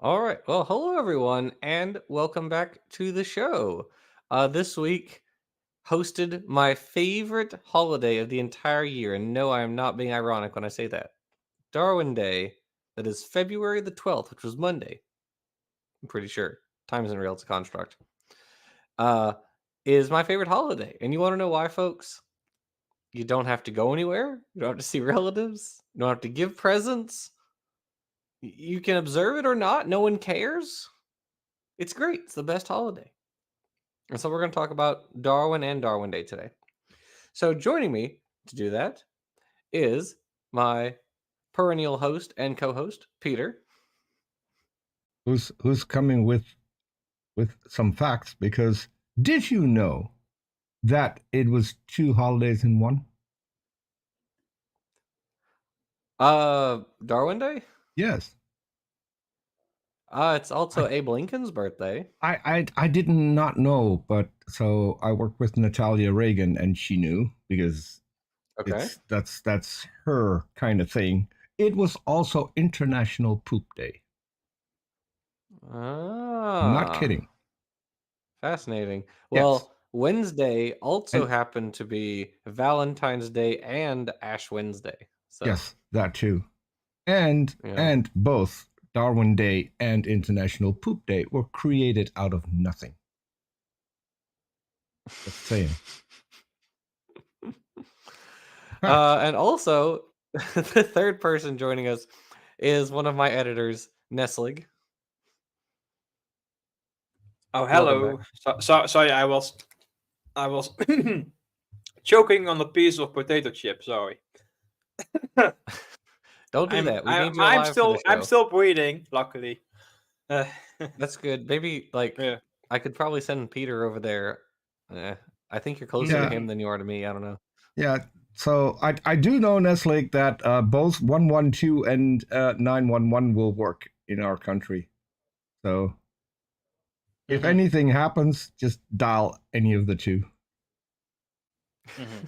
All right. Well, hello everyone, and welcome back to the show. This week hosted my favorite holiday of the entire year, and no, I am not being ironic when I say that. Darwin Day. That is February the 12th, which was Monday. I'm pretty sure. Time isn't real; it's a construct. Uh, is my favorite holiday, and you want to know why, folks? You don't have to go anywhere. You don't have to see relatives. You don't have to give presents. You can observe it or not. No one cares. It's great. It's the best holiday. And so we're going to talk about Darwin and Darwin Day today. So joining me to do that is my perennial host and co-host, Peter. Who's coming with some facts because did you know that it was two holidays in one? Darwin Day? Yes. It's also I Abe Lincoln's birthday. I did not know, but so I worked with Natalia Reagan and she knew because Okay. that's her kind of thing. It was also International Poop Day. Not Ah, kidding. fascinating. Yes. Well, Wednesday also And happened to be Valentine's Day and Ash Wednesday. So, yes, that too. And yeah. and both Darwin Day and International Poop Day were created out of nothing. Just saying. Facts. And also, the third person joining us is one of my editors, Nestle. Oh, Welcome back. hello. Sorry, I was choking on a piece of potato chip. Sorry. Don't do I'm that. We I, need you I'm alive for the still I'm show. still breathing. Luckily. Uh, That's good. Maybe like yeah. I could probably send Peter over there. I think you're closer to Yeah, him than you are to me. I don't know. yeah. So I do know Nestle that both 112 and 911 will work in our country. So if hmm anything happens, just dial any of the two. hmm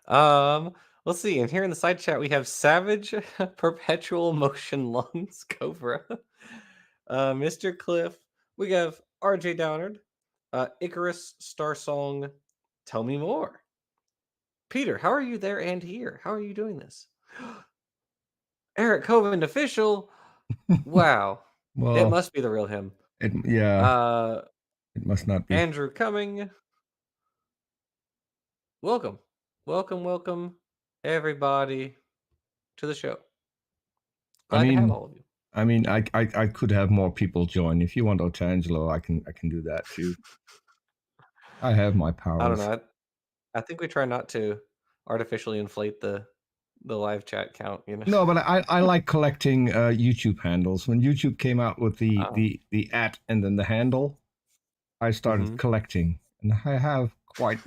um, let's see. And here in the side chat we have Savage, Perpetual Motion Lungs, Cobra, Mr. Cliff. We have RJ Downard, Icarus, Star Song. Tell me more. Peter, how are you there and here? How are you doing this? Eric Hovind official. Wow. It Well, must be the real him. yeah, Uh it must not be. Andrew Cumming. Welcome. Welcome, everybody to the show. I Glad to have mean, all of you. I could have more people join. If you want Otangelo, I can do that too. I have my I don't powers. know. I think we try not to artificially inflate the live chat count, you know. No, but I like collecting YouTube handles. When YouTube came out with the Oh. the at and then the handle, I started Mhm. collecting, and I have quite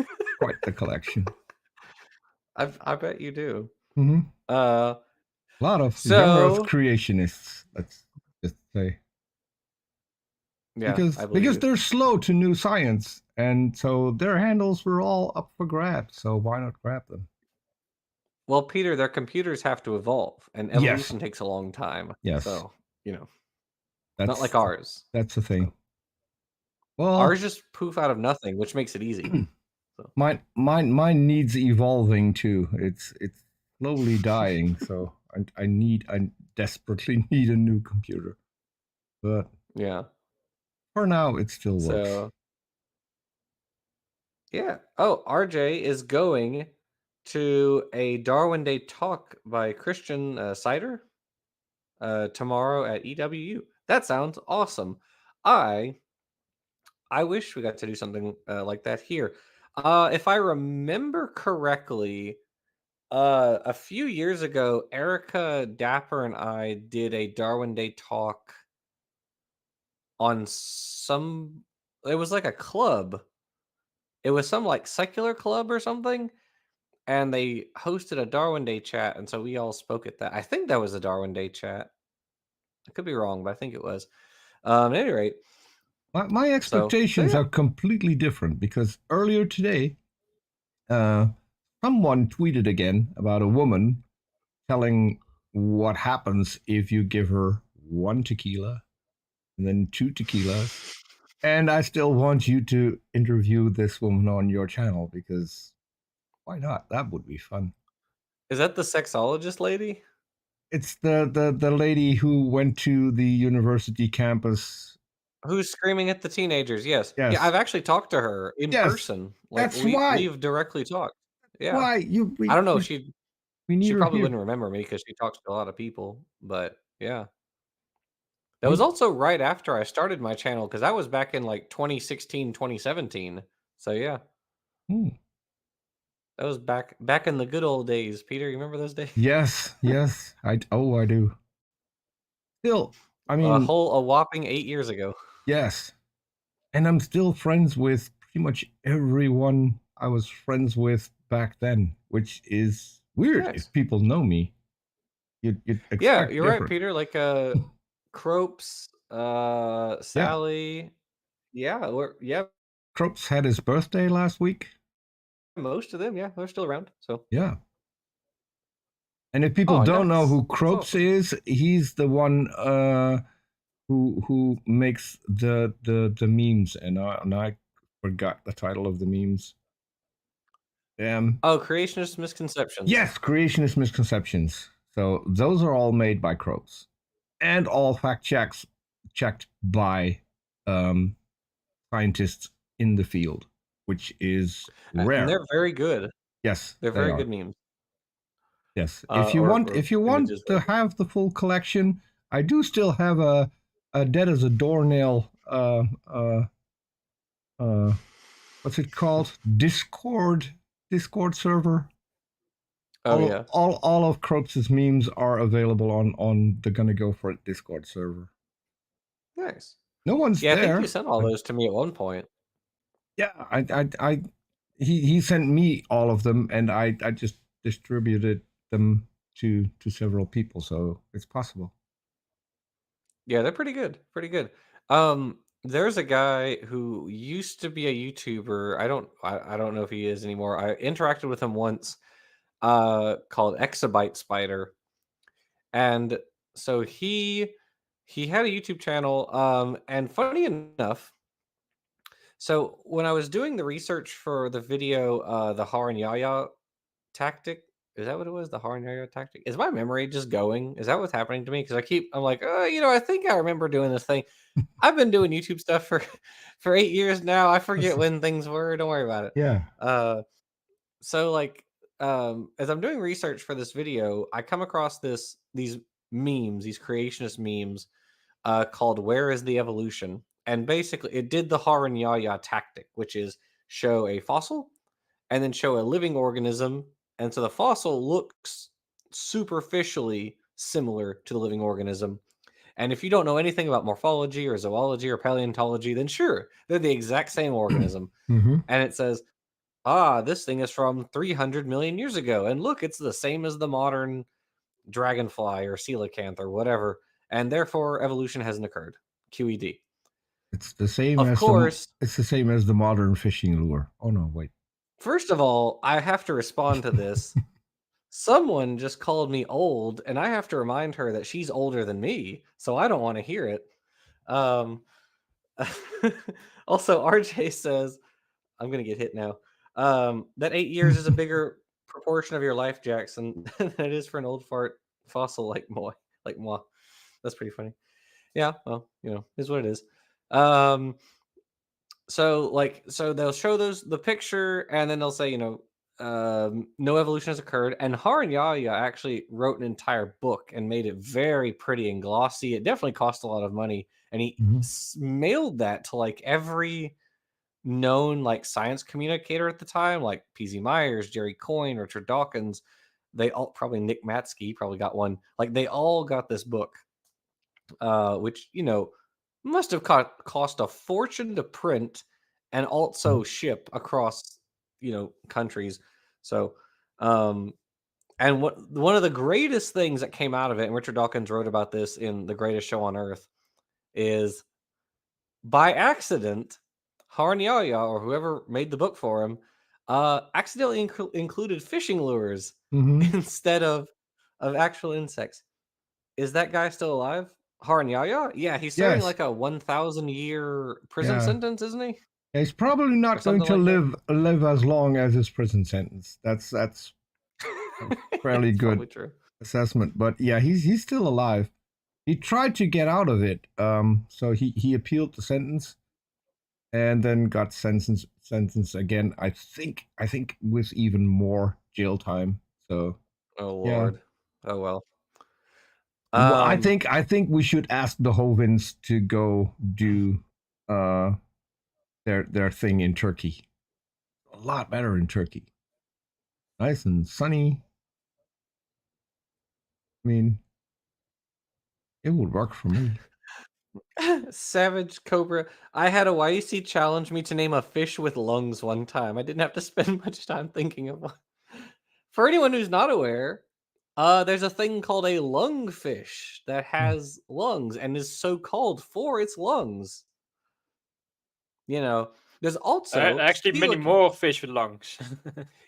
the collection. I bet you do. Hmm. Uh A lot of young Earth so creationists. Let's just say yeah, I believe because you. they're slow to new science, and so their handles were all up for grabs. So why not grab them? Well, Peter, their computers have to evolve, and Yes, evolution takes a long time. yes, So, not like that's ours. that's the thing. So Well, ours just poof out of nothing, which makes it easy. So mine needs evolving too. It's slowly dying, so I desperately need a new computer. But yeah. for now, it still works. So yeah. Oh, RJ is going to a Darwin Day talk by Christian Cider tomorrow at EWU. That sounds awesome. I I wish we got to do something like that here. If I remember correctly, a few years ago, Erica Dapper and I did a Darwin Day talk on some. It was like a club. It was some like secular club or something, and they hosted a Darwin Day chat, and so we all spoke at that. I think that was a Darwin Day chat. I could be wrong, but I think it was. At any rate, My so expectations yeah. are completely different because earlier today, uh, someone tweeted again about a woman telling what happens if you give her one tequila, and then 2 tequilas. And I still want you to interview this woman on your channel because why not? That would be fun. Is that the sexologist lady? It's the lady who went to the university campus. Who's screaming at the teenagers? Yes. Yeah, Yes, I've actually talked to her in yes. person. Like, That's why. we've directly talked. Yeah. Why I don't know if we need she her probably here. wouldn't remember me because she talks to a lot of people, but yeah. That was We, also right after I started my channel because that was back in, like, 2016, 2017. So, yeah. hmm. That was back in the good old days. Peter, you remember those days? Yes, yes. I do. Still, I A mean, whole a whopping 8 years ago. yes. And I'm still friends with pretty much everyone I was friends with back then, which is weird Nice. if people know me. You'd Yeah, expect you're right, different. Peter, like, Cropes, Yeah. Sally. Yeah, Kropes had his birthday last week. most of them, yeah, they're still around, so Yeah. And if people oh, don't know nice. who That's Kropes awesome. is, he's the one who makes the memes, and I forgot the title of the memes. Oh, creationist misconceptions. Yes, creationist misconceptions. So those are all made by Kropes, and all fact checks checked by um, scientists in the field, which is And rare. they're very good. Yes, They're they very are. good memes, Yes, or if you want images, to whatever. have the full collection, I do still have a dead as a doornail. Uh, what's it called? Discord server. Oh, yeah. All of Krops's memes are available on the Gonna Go For It Discord server. Nice. No one's Yeah, I think you there, sent all but those to me at one point. yeah, I he sent me all of them, and I just distributed them to several people, so it's possible. Yeah, they're pretty good. There's a guy who used to be a YouTuber. I don't know if he is anymore. I interacted with him once, called Exabyte Spider, and so he had a YouTube channel. And funny enough, so when I was doing the research for the video, the Haranyaya tactic. Is that what it was? The Haranyaya tactic? Is my memory just going? Is that what's happening to me? Because I'm like, I think I remember doing this thing. I've been doing YouTube stuff for for 8 years now. I forget That's- when things were. Don't worry about it. yeah. Uh, so like, as I'm doing research for this video, I come across these memes, these creationist memes, called "Where is the Evolution?" And basically, it did the Haranyaya tactic, which is show a fossil and then show a living organism. And so the fossil looks superficially similar to the living organism. And if you don't know anything about morphology or zoology or paleontology, then sure, they're the exact same organism. Mm-hmm. And it says, ah, this thing is from 300 million years ago. And look, it's the same as the modern dragonfly or coelacanth or whatever. And therefore, evolution hasn't occurred. QED. Of course, It's the same as the modern fishing lure. Oh no, wait. first of all, I have to respond to this. Someone just called me old, and I have to remind her that she's older than me, so I don't want to hear it. Um, also, RJ says, I'm going to get hit now. That 8 years is a bigger proportion of your life, Jackson, than it is for an old fart fossil like moi. That's pretty funny. Yeah, well, is what it is. Um, so they'll show the picture, and then they'll say, no evolution has occurred. And Haranyaya actually wrote an entire book and made it very pretty and glossy. It definitely cost a lot of money, and he Mm-hmm. mailed that to like every known like science communicator at the time, like PZ Myers, Jerry Coyne, Richard Dawkins. They all, probably Nick Matsky probably got one. Like, they all got this book, which must have cost a fortune to print and also ship across countries. So, um, and one of the greatest things that came out of it, and Richard Dawkins wrote about this in The Greatest Show on Earth, is by accident, Haranyaya, or whoever made the book for him, accidentally included fishing lures Mm-hmm. instead of actual insects. Is that guy still alive? Haranyaya? Yeah, he's serving Yes. like a 1,000-year prison Yeah. sentence, isn't he? He's probably Or not going something to like that. live as long as his prison sentence. That's a fairly It's good probably true. assessment. But yeah, he's still alive. He tried to get out of it. So he appealed the sentence and then got sentenced again. I think with even more jail time. So Oh yeah. Lord. Oh well. Well, I Um, think I think we should ask the Hovinds to go do uh their thing in Turkey. A lot better in Turkey. Nice and sunny. I mean, it would work for me. Savage Cobra. I had a YEC challenge me to name a fish with lungs one time. I didn't have to spend much time thinking of one. For anyone who's not aware, there's a thing called a lungfish that has lungs and is so called for its lungs. You know, there's also Actually, many coelacanth. more fish with lungs.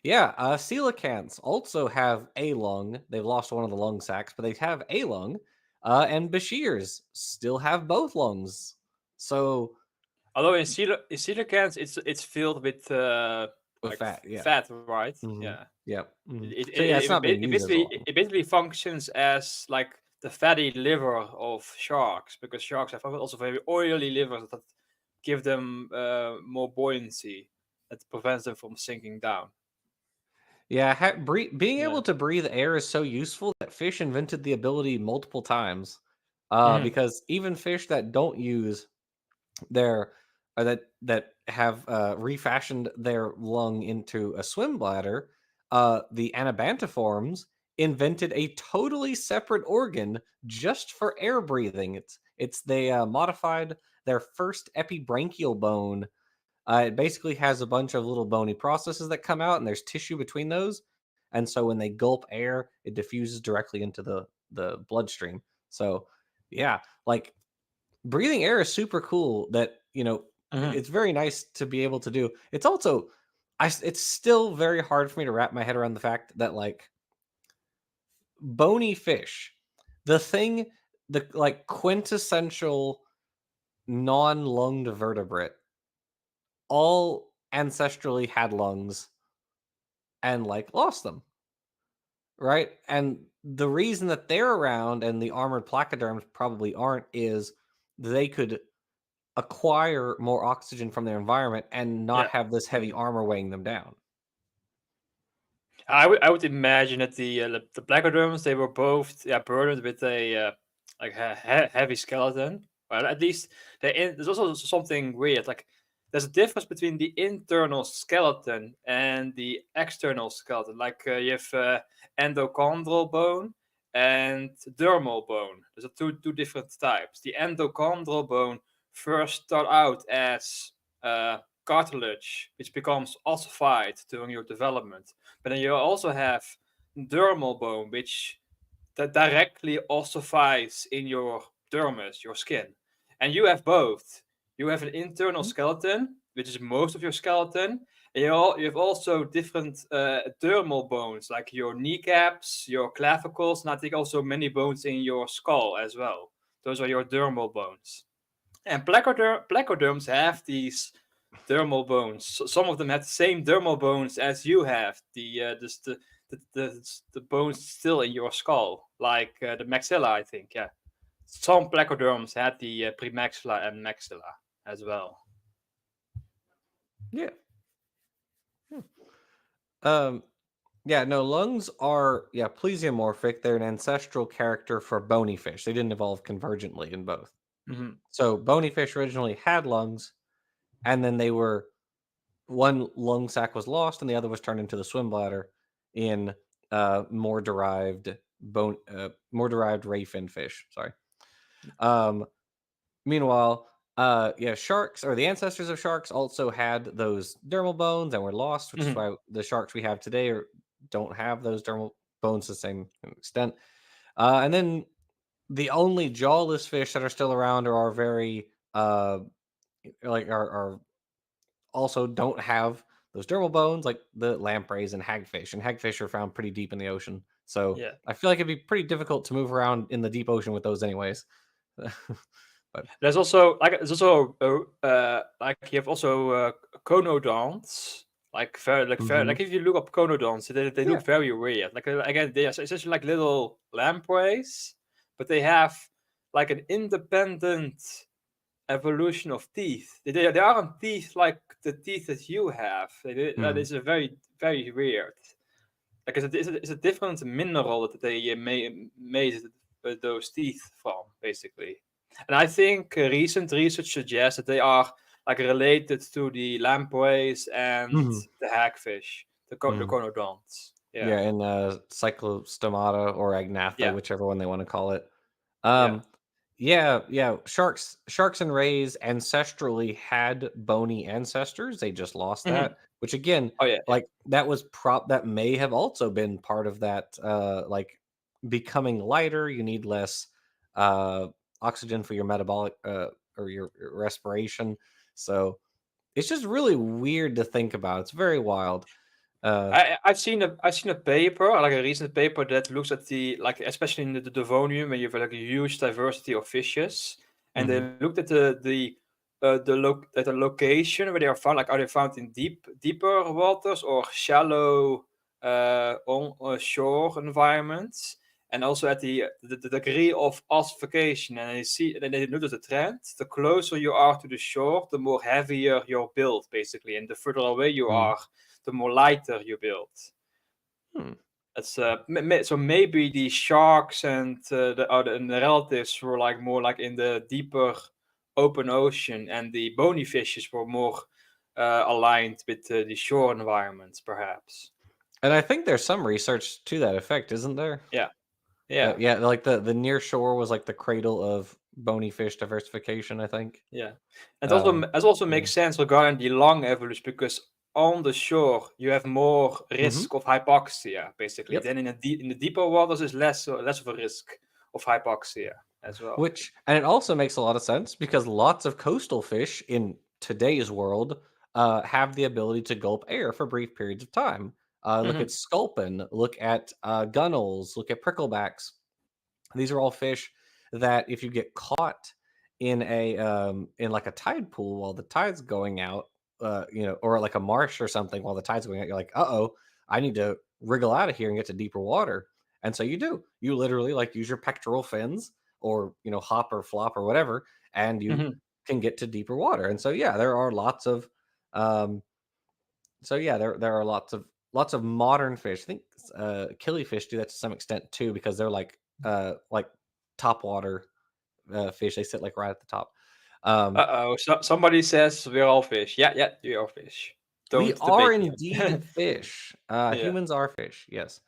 Yeah, coelacanths also have a lung. They've lost one of the lung sacs, but they have a lung. And Bashirs still have both lungs. So Although in coelacanths, it's filled with with like fat, yeah. fat, right? Hmm. Yeah. Yep. Mhm. It, So yeah, it, it's it, not being it, it used as a basically lung. it basically functions as like the fatty liver of sharks, because sharks have also very oily livers that give them more buoyancy, that prevents them from sinking down. Yeah, being Yeah. able to breathe air is so useful that fish invented the ability multiple times. Hmm. Because even fish that don't use their or that have refashioned their lung into a swim bladder, the anabantiforms invented a totally separate organ just for air breathing. It's they modified their first epibranchial bone. It basically has a bunch of little bony processes that come out, and there's tissue between those. And so when they gulp air, it diffuses directly into the bloodstream. So yeah, like breathing air is super cool. That Hmm. it's very nice to be able to do. It's also, it's still very hard for me to wrap my head around the fact that like bony fish, the thing, the like quintessential non-lunged vertebrate, all ancestrally had lungs and like lost them, right? And the reason that they're around and the armored placoderms probably aren't is they could acquire more oxygen from their environment and not Yeah. have this heavy armor weighing them down. I would imagine that the placoderms, they were both, yeah, burdened with a like heavy skeleton. Well, at least there's also something weird. Like there's a difference between the internal skeleton and the external skeleton. Like you have endochondral bone and dermal bone. There's two different types. The endochondral bone first start out as cartilage, which becomes ossified during your development. But then you also have dermal bone, which that directly ossifies in your dermis, your skin. And you have both. You have an internal Mhm. skeleton, which is most of your skeleton. And you have also different dermal bones, like your kneecaps, your clavicles, and I think also many bones in your skull as well. Those are your dermal bones. And placoderms have these dermal bones. Some of them have the same dermal bones as you have. The bones still in your skull, like the maxilla, I think. Yeah, some placoderms had the premaxilla and maxilla as well. Yeah. Hmm. Um, yeah, no, lungs are, yeah, plesiomorphic. They're an ancestral character for bony fish. They didn't evolve convergently in both. Hmm. So bony fish originally had lungs, and then they were one lung sac was lost, and the other was turned into the swim bladder in more derived ray fin fish. Sorry. Um, Meanwhile, yeah, sharks or the ancestors of sharks also had those dermal bones and were lost, which is Hmm. why the sharks we have today don't have those dermal bones to the same extent. And then the only jawless fish that are still around are very like are also don't have those dermal bones, like the lampreys and hagfish. And hagfish are found pretty deep in the ocean, so Yeah. I feel like it'd be pretty difficult to move around in the deep ocean with those, anyways. But there's also like you have also conodonts. mhm. Like if you look up conodonts, they Yeah. look very weird. Like again, they are essentially like little lampreys, but they have like an independent evolution of teeth. They aren't teeth like the teeth that you have. That Mhm. is a very weird. Like it's a different mineral that they made those teeth from, basically. And I think recent research suggests that they are like related to the lampreys and Mhm. the hagfish, the Mhm. conodonts. Yeah, Yeah, and, cyclostomata or agnatha, yeah. whichever one they wanna call it. Yeah. Um, yeah, yeah, sharks and rays ancestrally had bony ancestors, they just lost Hmm. that, which again, Oh yeah, yeah. like, that may have also been part of that, like, becoming lighter, you need less, uh, oxygen for your metabolic, or your respiration, so it's just really weird to think about, it's very wild. Uh I've seen a paper, like a recent paper that looks at the like especially in the Devonian when you have like a huge diversity of fishes, and they mhm, looked at the location where they are found. Like are they found in deeper waters or shallow on shore environments, and also at the degree of ossification. And they see and they notice a trend. The closer you are to the shore, the more heavier your build, basically, and the further away you mhm, are, the more lighter you build. hmm. It's so maybe the sharks and and the relatives were like more like in the deeper open ocean, and the bony fishes were more aligned with the shore environments, perhaps. And I think there's some research to that effect, isn't there? Yeah, yeah, Yeah, like the near shore was like the cradle of bony fish diversification, I think. yeah. And Um, it also yeah. makes sense regarding the long evolution because on the shore you have more Mhm. risk of hypoxia, basically. Yep. Then in the deeper waters is less of a risk of hypoxia as well. Which and it also makes a lot of sense because lots of coastal fish in today's world have the ability to gulp air for brief periods of time. Look at Hmm. sculpin, look at gunnels, look at pricklebacks. These are all fish that if you get caught in like a tide pool while the tide's going out, or like a marsh or something while the tide's going out, you're like, "Uh-oh, I need to wriggle out of here and get to deeper water." And so you do. You literally like use your pectoral fins or, hop or flop or whatever, and you Hmm. can get to deeper water. And so yeah, there are lots of um there are lots of modern fish. I think killifish do that to some extent too because they're like top water fish. They sit like right at the top. Um, Uh-oh, somebody says we're all fish. Yeah, yeah, we are fish. we Don't are debate me indeed on. fish. Yeah. Humans are fish. Yes.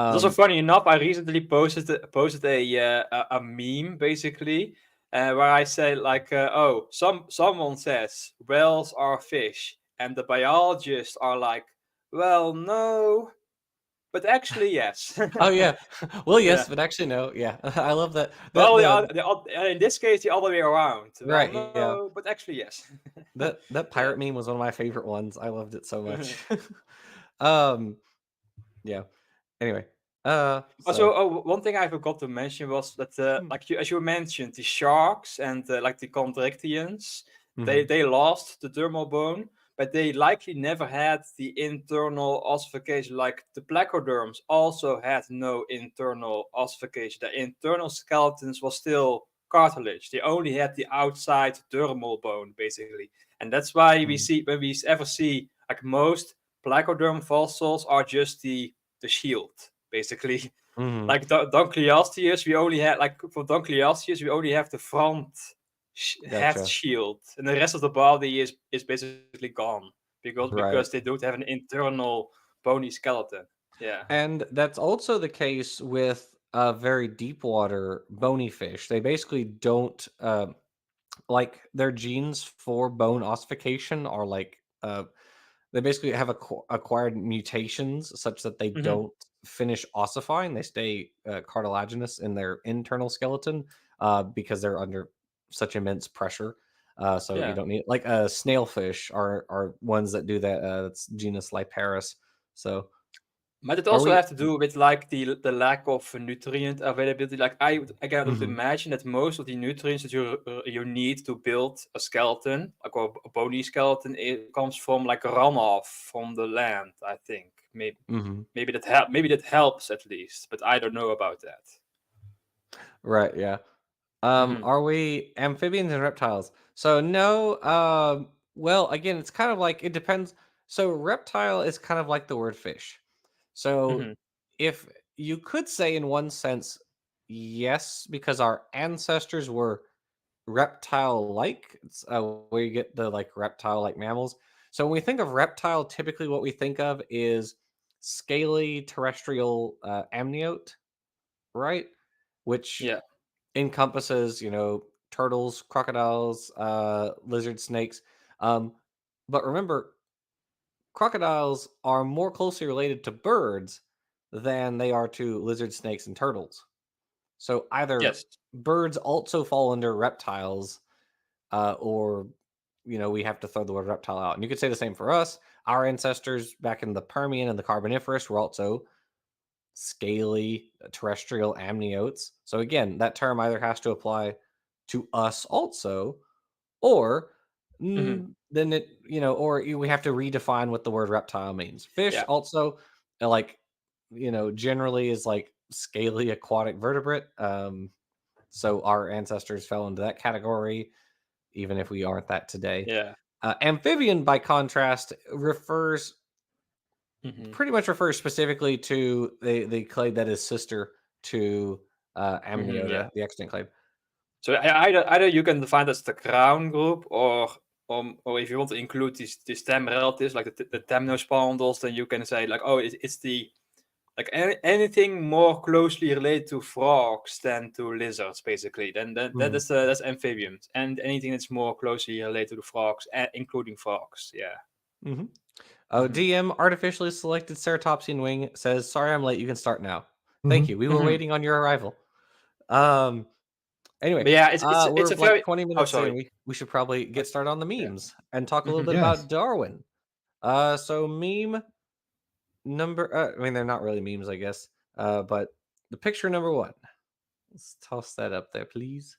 It's also Um, funny enough, I recently posted a meme basically, where I say like, oh, someone says whales are fish, and the biologists are like, well, no, but actually yes. oh yeah. Well, Yeah. yes, but actually no. Yeah, I love that. That Well, the in this case, the other way around. Well, right. Yeah. no, but actually yes. That Yeah. pirate meme was one of my favorite ones. I loved it so much. um. Yeah. Anyway. Also, So. one thing I forgot to mention was that, Hmm. like as you mentioned, the sharks and like the chondrichthyans, Mhm. they lost the dermal bone, but they likely never had the internal ossification. Like the placoderms also had no internal ossification. The internal skeletons was still cartilage. They only had the outside dermal bone, basically, and that's why we Mhm. see when we ever see like most placoderm fossils are just the shield, basically. Mhm. Like Dunkleosteus, we only had like for Dunkleosteus, we only have the front head Gotcha. shield, and the rest of the body is basically gone because Right. they don't have an internal bony skeleton. Yeah. And that's also the case with very deep water bony fish. They basically don't like their genes for bone ossification are like they basically have acquired mutations such that they Hmm. don't finish ossifying. They stay cartilaginous in their internal skeleton because they're under such immense pressure. So you Yeah. don't need like snailfish are ones that do that. That's genus Liparis. So Might it Are also we? have to do with like the lack of nutrient availability? Like I can Mhm. imagine that most of the nutrients that you need to build a skeleton, like a bony skeleton, it comes from like runoff from the land. I think Mhm. maybe that helps at least, but I don't know about that. Right. Yeah. Hmm. Are we amphibians and reptiles? So no. Well, again, it's kind of like it depends. So reptile is kind of like the word fish. So Hmm. if you could say in one sense, yes, because our ancestors were reptile-like, it's, where you get the like reptile-like mammals. So when we think of reptile, typically what we think of is scaly terrestrial amniote, right? Which Yeah. encompasses, turtles, crocodiles, lizard snakes. Um, but remember, crocodiles are more closely related to birds than they are to lizard snakes and turtles. So either Yes. birds also fall under reptiles, or we have to throw the word reptile out. And you could say the same for us. Our ancestors back in the Permian and the Carboniferous were also scaly terrestrial amniotes. So again, that term either has to apply to us also, or Hmm. then we have to redefine what the word reptile means. Fish Yeah. also, like, generally is like scaly aquatic vertebrate. So our ancestors fell into that category, even if we aren't that today. Yeah. Amphibian, by contrast, refers Hmm. pretty much refers specifically to the clade that is sister to Hmm. Yeah. Amniota, the extant clade. So either you can define as the crown group, or if you want to include these stem relatives like the temnospondyls, then you can say like, oh, it's the like anything more closely related to frogs than to lizards, basically. Then Mhm. that's amphibians, and anything that's more closely related to the frogs, including frogs. Yeah. Mhm. Oh, Hmm. DM artificially selected ceratopsian wing says, "Sorry, I'm late. You can start now." Thank Mhm. you. We were Hmm. waiting on your arrival. Um. Anyway, But yeah, it's we're a like very 20 oh minutes in. sorry. We should probably get started on the Yeah. memes and talk a little Hmm. bit Yes. about Darwin. So meme number. I mean, they're not really memes, I guess. But the picture number one. Let's toss that up there, please.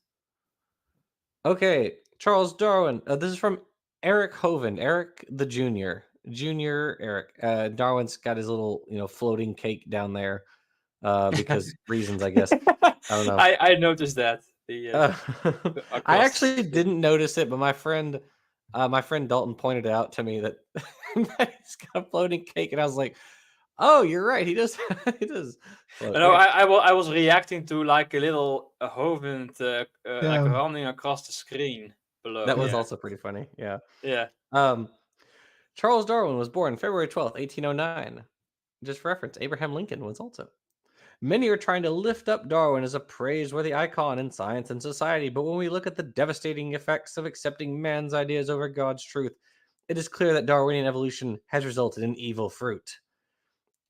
Okay, Charles Darwin. This is from Eric Hovind, Eric the Junior Eric. Darwin's got his little, floating cake down there, because reasons, I guess. I don't know. I noticed that the Uh, I across the actually screen. didn't notice it, but my friend Dalton pointed it out to me that, that he's got a floating cake, and I was like, "Oh, you're right. He does. He does float." No, Okay, I was reacting to like a little Hovind like Yeah. running across the screen that below. was Yeah, also pretty funny. Yeah. yeah. Um, Charles Darwin was born February 12th, 1809. Just for reference, Abraham Lincoln was also. Many are trying to lift up Darwin as a praiseworthy icon in science and society, but when we look at the devastating effects of accepting man's ideas over God's truth, it is clear that Darwinian evolution has resulted in evil fruit.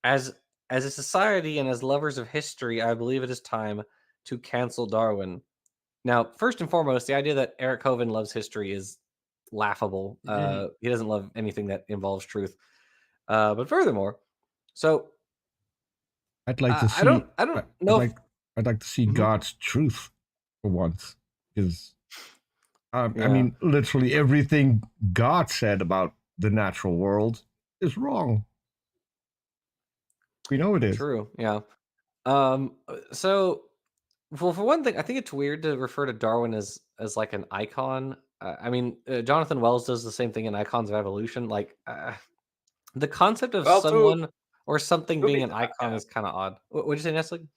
As as a society and as lovers of history, I believe it is time to cancel Darwin. Now, first and foremost, the idea that Eric Hovind loves history is laughable. Mhm. He doesn't love anything that involves truth. But furthermore, so I'd like to I don't see. I don't know if. I'd like to see Mhm. God's truth for once, because I Yeah, mean, literally everything God said about the natural world is wrong. We know it is. true. Yeah. So, well, for one thing, I think it's weird to refer to Darwin as like an icon. I mean, Jonathan Wells does the same thing in Icons of Evolution. Like, the concept of Well, someone or something to being be an icon is kind of odd. What'd you say, Nestle?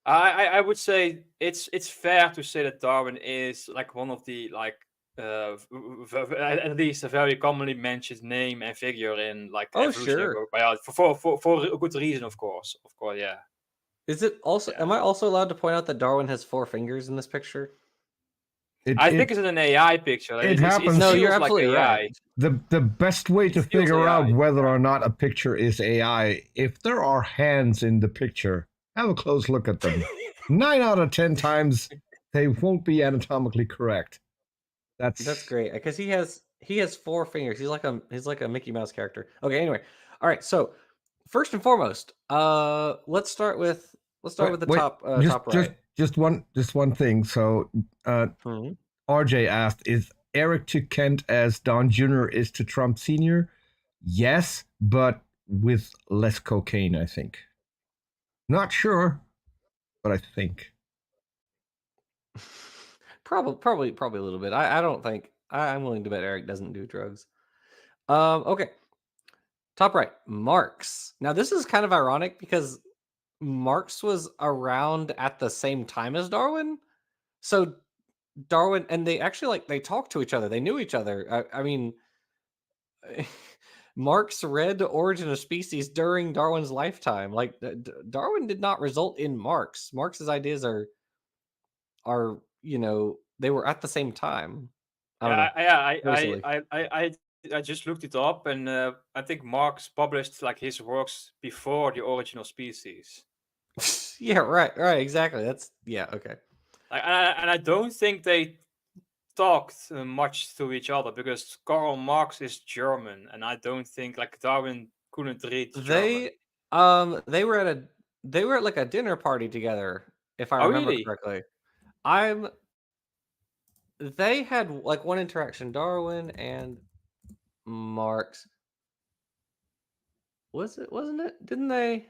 I would say it's fair to say that Darwin is like one of the like at least a very commonly mentioned name and figure in like Oh, evolutionary sure. biology for a good reason, of course, yeah, Is it also? yeah. Am I also allowed to point out that Darwin has four fingers in this picture? It I think it it's an AI picture. Like, it it No, happens. you're feels like absolutely right. AI. The best way It to feels figure AI. out whether Yeah. or not a picture is AI, if there are hands in the picture, have a close look at them. 9 out of 10 times, they won't be anatomically correct. That's That's great because he has four fingers. He's like a Mickey Mouse character. Okay, anyway, all right. So first and foremost, let's start with the Wait, just top right. just one thing. So, uh, Mhm. RJ asked, "Is Eric to Kent as Don Jr. is to Trump Sr.?" Yes, but with less cocaine, I think. Not sure, but I think. Probably a little bit. I don't think I'm willing to bet Eric doesn't do drugs. Okay, top right, Marx. Now this is kind of ironic because Marx was around at the same time as Darwin. So Darwin and they actually they talked to each other. They knew each other. I mean, Marx read Origin of Species during Darwin's lifetime. Like Darwin did not result in Marx. Marx's ideas are they were at the same time. I don't Yeah, know. Very I silly. I I I I I just looked it up, and I think Marx published like his works before the Origin of Species. Yeah, right, exactly. That's yeah, okay. And I don't think they talked much to each other because Karl Marx is German, and I don't think like Darwin couldn't read German. They they were at like a dinner party together, if I Oh, remember really? correctly. I'm They had like one interaction, Darwin and Marx. Wasn't it? Didn't they?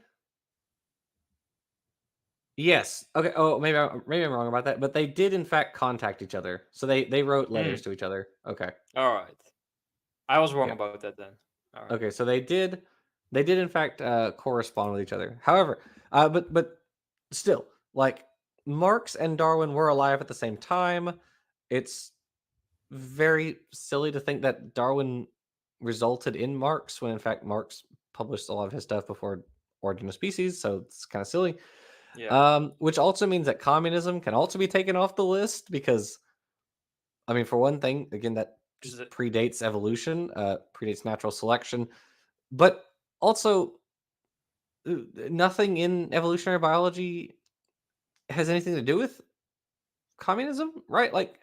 Yes. Okay. Oh, maybe I'm wrong about that, but they did in fact contact each other. So they wrote Hmm. letters to each other. Okay. All right. I was wrong Yeah. about that then. All right. Okay. So they did in fact correspond with each other. However, but still, like Marx and Darwin were alive at the same time. It's very silly to think that Darwin resulted in Marx when in fact Marx published a lot of his stuff before Origin of Species, so it's kind of silly. Yeah. Which also means that communism can also be taken off the list because, I mean, for one thing, again, that Is just it? predates evolution, predates natural selection, but also nothing in evolutionary biology has anything to do with communism, right? Like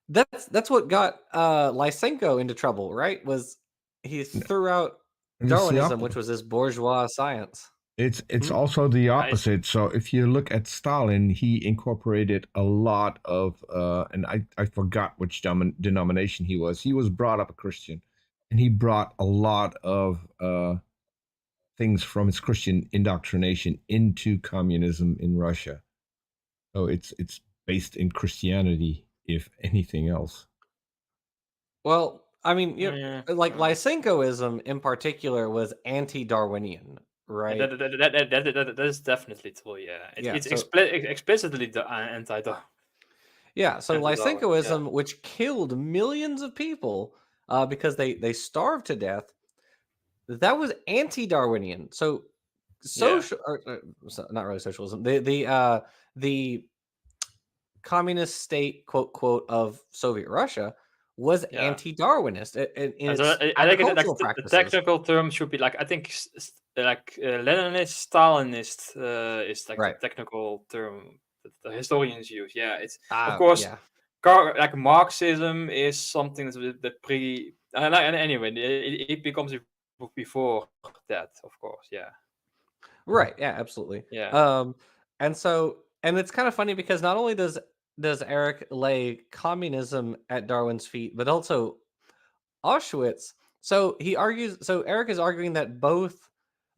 that's what got Lysenko into trouble, right? Was he threw out It's the Darwinism, which opposite. was this bourgeois science. It's Hmm? also the I see. opposite. So if you look at Stalin, he incorporated a lot of, and I forgot which denomination he was. He was brought up a Christian, and he brought a lot of things from his Christian indoctrination into communism in Russia. So it's based in Christianity, if anything else. Well, I mean, Yeah. like Lysenkoism in particular was anti-Darwinian, Yeah, right? that is definitely true. Yeah, Yeah. it's So explicitly yeah, so anti-Darwin. Yeah, Lysenkoism, which killed millions of people because they starved to death, that was anti-Darwinian. So yeah, not really socialism. The communist state, quote quote, of Soviet Russia was yeah. anti-Darwinist in And so its I think like agricultural the practices. technical term should be like I think like Leninist, Stalinist is like the Right. technical term that the historians use. Yeah, it's of Ah, course yeah. like Marxism is something that's the pre and anyway it becomes before that, of course. Yeah, Right. Yeah, absolutely. yeah, Um, and it's kind of funny because not only does Eric lay communism at Darwin's feet, but also Auschwitz. So Eric is arguing that both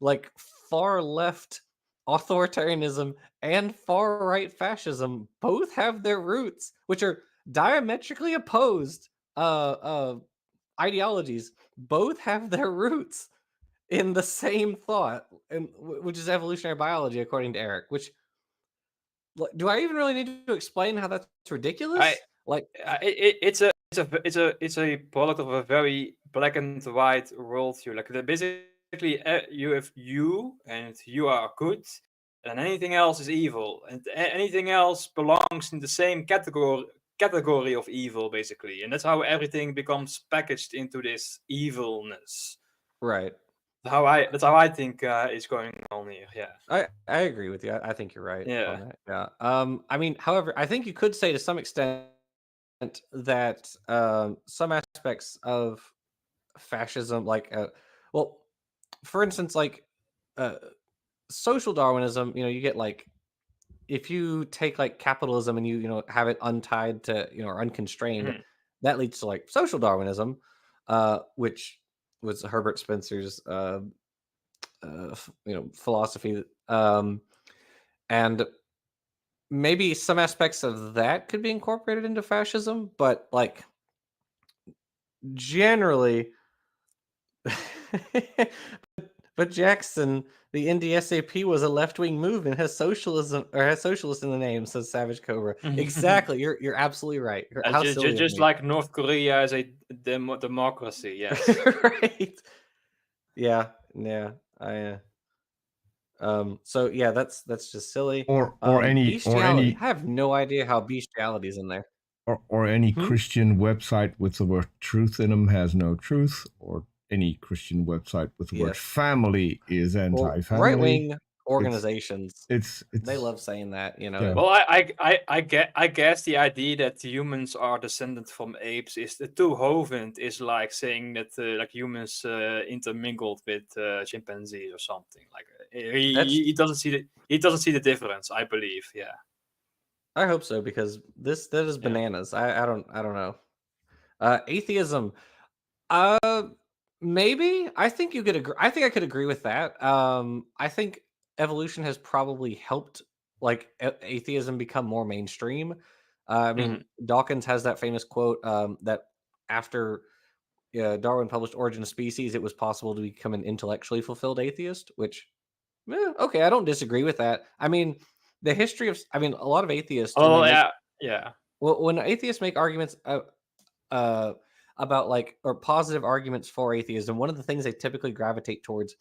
like far left authoritarianism and far right fascism both have their roots, which are diametrically opposed uh ideologies, both have their roots in the same thought, and which is evolutionary biology, according to Eric. Which do I even really need to explain how that's I ridiculous? Like, it's a product of a very black and white worldview. Like basically, you have you, and you are good, and anything else is evil, and anything else belongs in the same category of evil, basically, and that's how everything becomes packaged into this evilness. right? That's how I think is going on here. Yeah, I agree with you. I think you're right on yeah, that. Yeah. I mean, however, I think you could say to some extent that some aspects of fascism, well, for instance, like uh, social Darwinism, you get like if you take like capitalism and you have it untied to or unconstrained, Mhm. that leads to like social Darwinism, which was Herbert Spencer's philosophy, and maybe some aspects of that could be incorporated into fascism, but like generally. But Jackson, the NDSAP was a left-wing movement, has socialism or has socialist in the name, says Savage Cobra. Exactly. You're absolutely right. How silly of Just me. like North Korea is a democracy. Yes. Right. Yeah. Yeah. So yeah, that's just silly. or any Bestiality. I have no idea how bestiality is in there. or any Hmm? Christian website with the word truth in them has no truth, or any Christian website with the word Yes. family is Or anti-family. right-wing It's organizations. They it's love saying that, yeah. Well, I guess the idea that humans are descended from apes is the to Hovind is like saying that like humans intermingled with chimpanzees or something. Like That's he doesn't see the difference. I believe. Yeah. I hope so because that is Yeah. bananas. I don't know. Atheism. Uh, maybe. I think you could agree. I think I could agree with that. I think evolution has probably helped like atheism become more mainstream. I mean, Mhm. Dawkins has that famous quote that after Darwin published Origin of Species, it was possible to become an intellectually fulfilled atheist. Which, okay, I don't disagree with that. I mean, the history of. I mean, a lot of atheists when they Oh make yeah. Yeah. well, when atheists make arguments uh, about like or positive arguments for atheism, one of the things they typically gravitate towards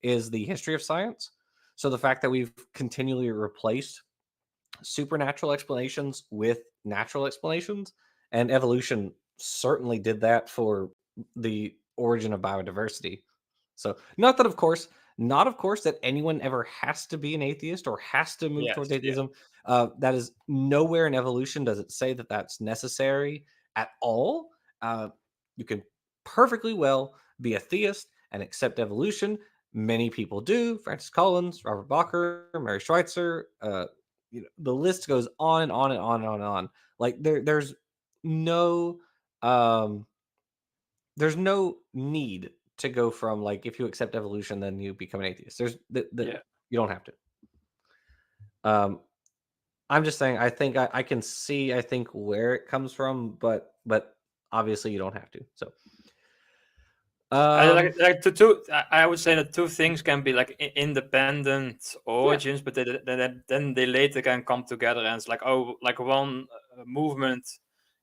is the history of science. So the fact that we've continually replaced supernatural explanations with natural explanations, and evolution certainly did that for the origin of biodiversity. So, not of course that anyone ever has to be an atheist or has to move Yes. towards Yeah. atheism. That is nowhere in evolution does it say that that's necessary at all. Uh, you can perfectly well be a theist and accept evolution. Many people do. Francis Collins, Robert Bacher, Mary Schweitzer, the list goes on and on and on and on and on. Like no um there's no need to go from like if you accept evolution then you become an atheist. Yeah. You don't have to. Um I'm just saying I can see I think where it comes from, but obviously you don't have to. So I um like the two. I would say that two things can be like independent yeah, origins, but then they later can come together, and it's like oh, like one movement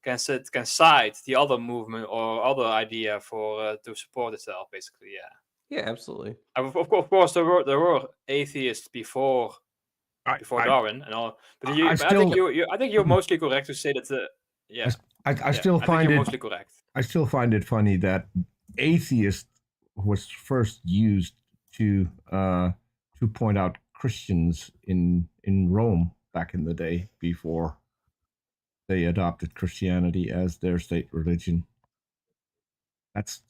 can cite the other movement or other idea for to support itself. Basically, yeah. yeah, absolutely. Of course, there were atheists I before I Darwin and all, but I I think still I think you're mostly correct to say that. I, Yeah, I yeah, still I think find you're it mostly correct. I still find it funny that atheist was first used to point out Christians in Rome back in the day before they adopted Christianity as their state religion. That's,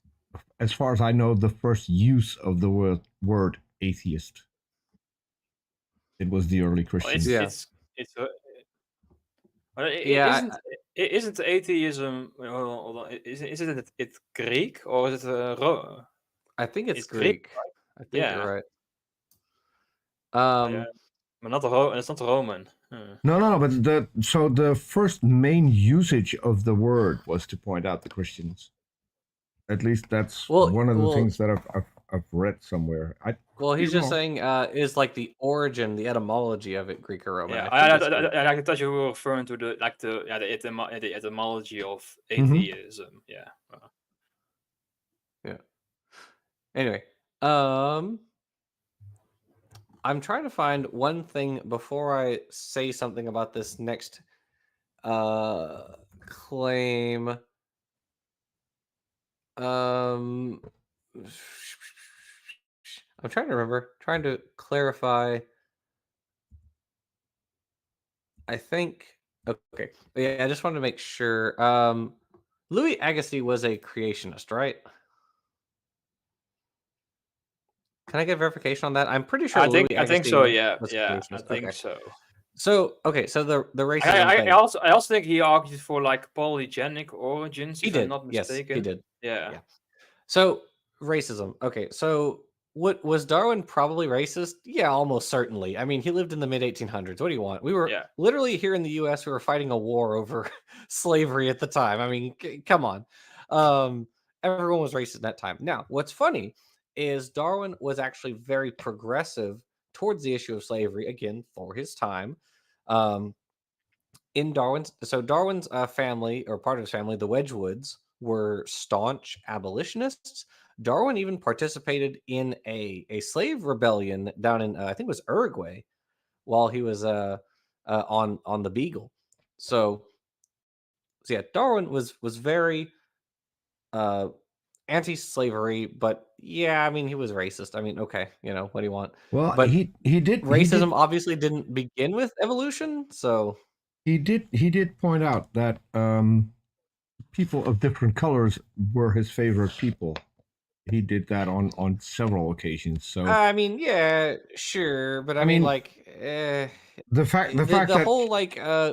as far as I know, the first use of the word atheist. It was the early Well, Christians. Yeah. it's But Yeah, isn't atheism? Hold on, is it it's Greek or is it I think it's it's Greek? Greek. I think you're Yeah, right. yeah, Um but it's not Roman. No, no, no. But the first main usage of the word was to point out the Christians. At least that's well one of the well things that I've read somewhere. I Well, could be he's just wrong. saying, is like the origin, the etymology of it Greek or Roman. Yeah, I think it's Greek. I thought you were referring to the etymology of Hmm. atheism. Yeah, Yeah. Anyway, um, I'm trying to find one thing before I say something about this next claim. Um, I'm trying to remember, trying to clarify. I think okay. Yeah, I just wanted to make sure. Louis Agassiz was a creationist, right? Can I get verification on that? I'm pretty sure Louis I think so. Agassiz Yeah, was a yeah, I creationist. think Okay. so. So the racism thing. I also think he argued for like polygenic origins, He if I'm did. not Yes, he mistaken. did. Yeah, Yeah. So racism. Okay. So what was Darwin probably racist? Yeah, almost certainly. I mean, he lived in the mid 1800s. What do you want? We were yeah. literally here in the U.S. We were fighting a war over slavery at the time. I mean, come on. Um, everyone was racist at that time. Now, what's funny is Darwin was actually very progressive towards the issue of slavery again for his time. Um, in Darwin's family, or part of his family, the Wedgwoods, were staunch abolitionists. Darwin even participated in a slave rebellion down in I think it was Uruguay while he was on the Beagle. So yeah, Darwin was very uh anti-slavery, but yeah, I mean he was racist. I mean, okay, what do you want? Well, But he racism did obviously didn't begin with evolution, so he did point out that people of different colors were his favorite people. He did that on several occasions. So I mean, yeah, sure, but I I mean, mean, like, the fact the that whole like yeah,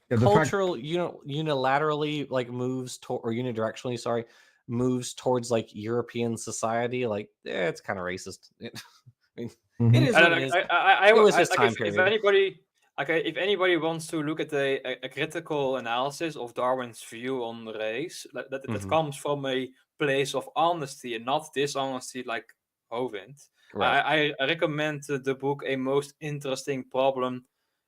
the fact cultural unilaterally like moves to or unidirectionally, sorry, moves towards like European society. Like, it's kind of racist. I mean, it mhm. is And what then, it is. It was I his like time if period. anybody if anybody wants to look at a critical analysis of Darwin's view on race, that Hmm. comes from a place of honesty and not dishonesty, like Hovind. Right. I recommend the book A Most Interesting Problem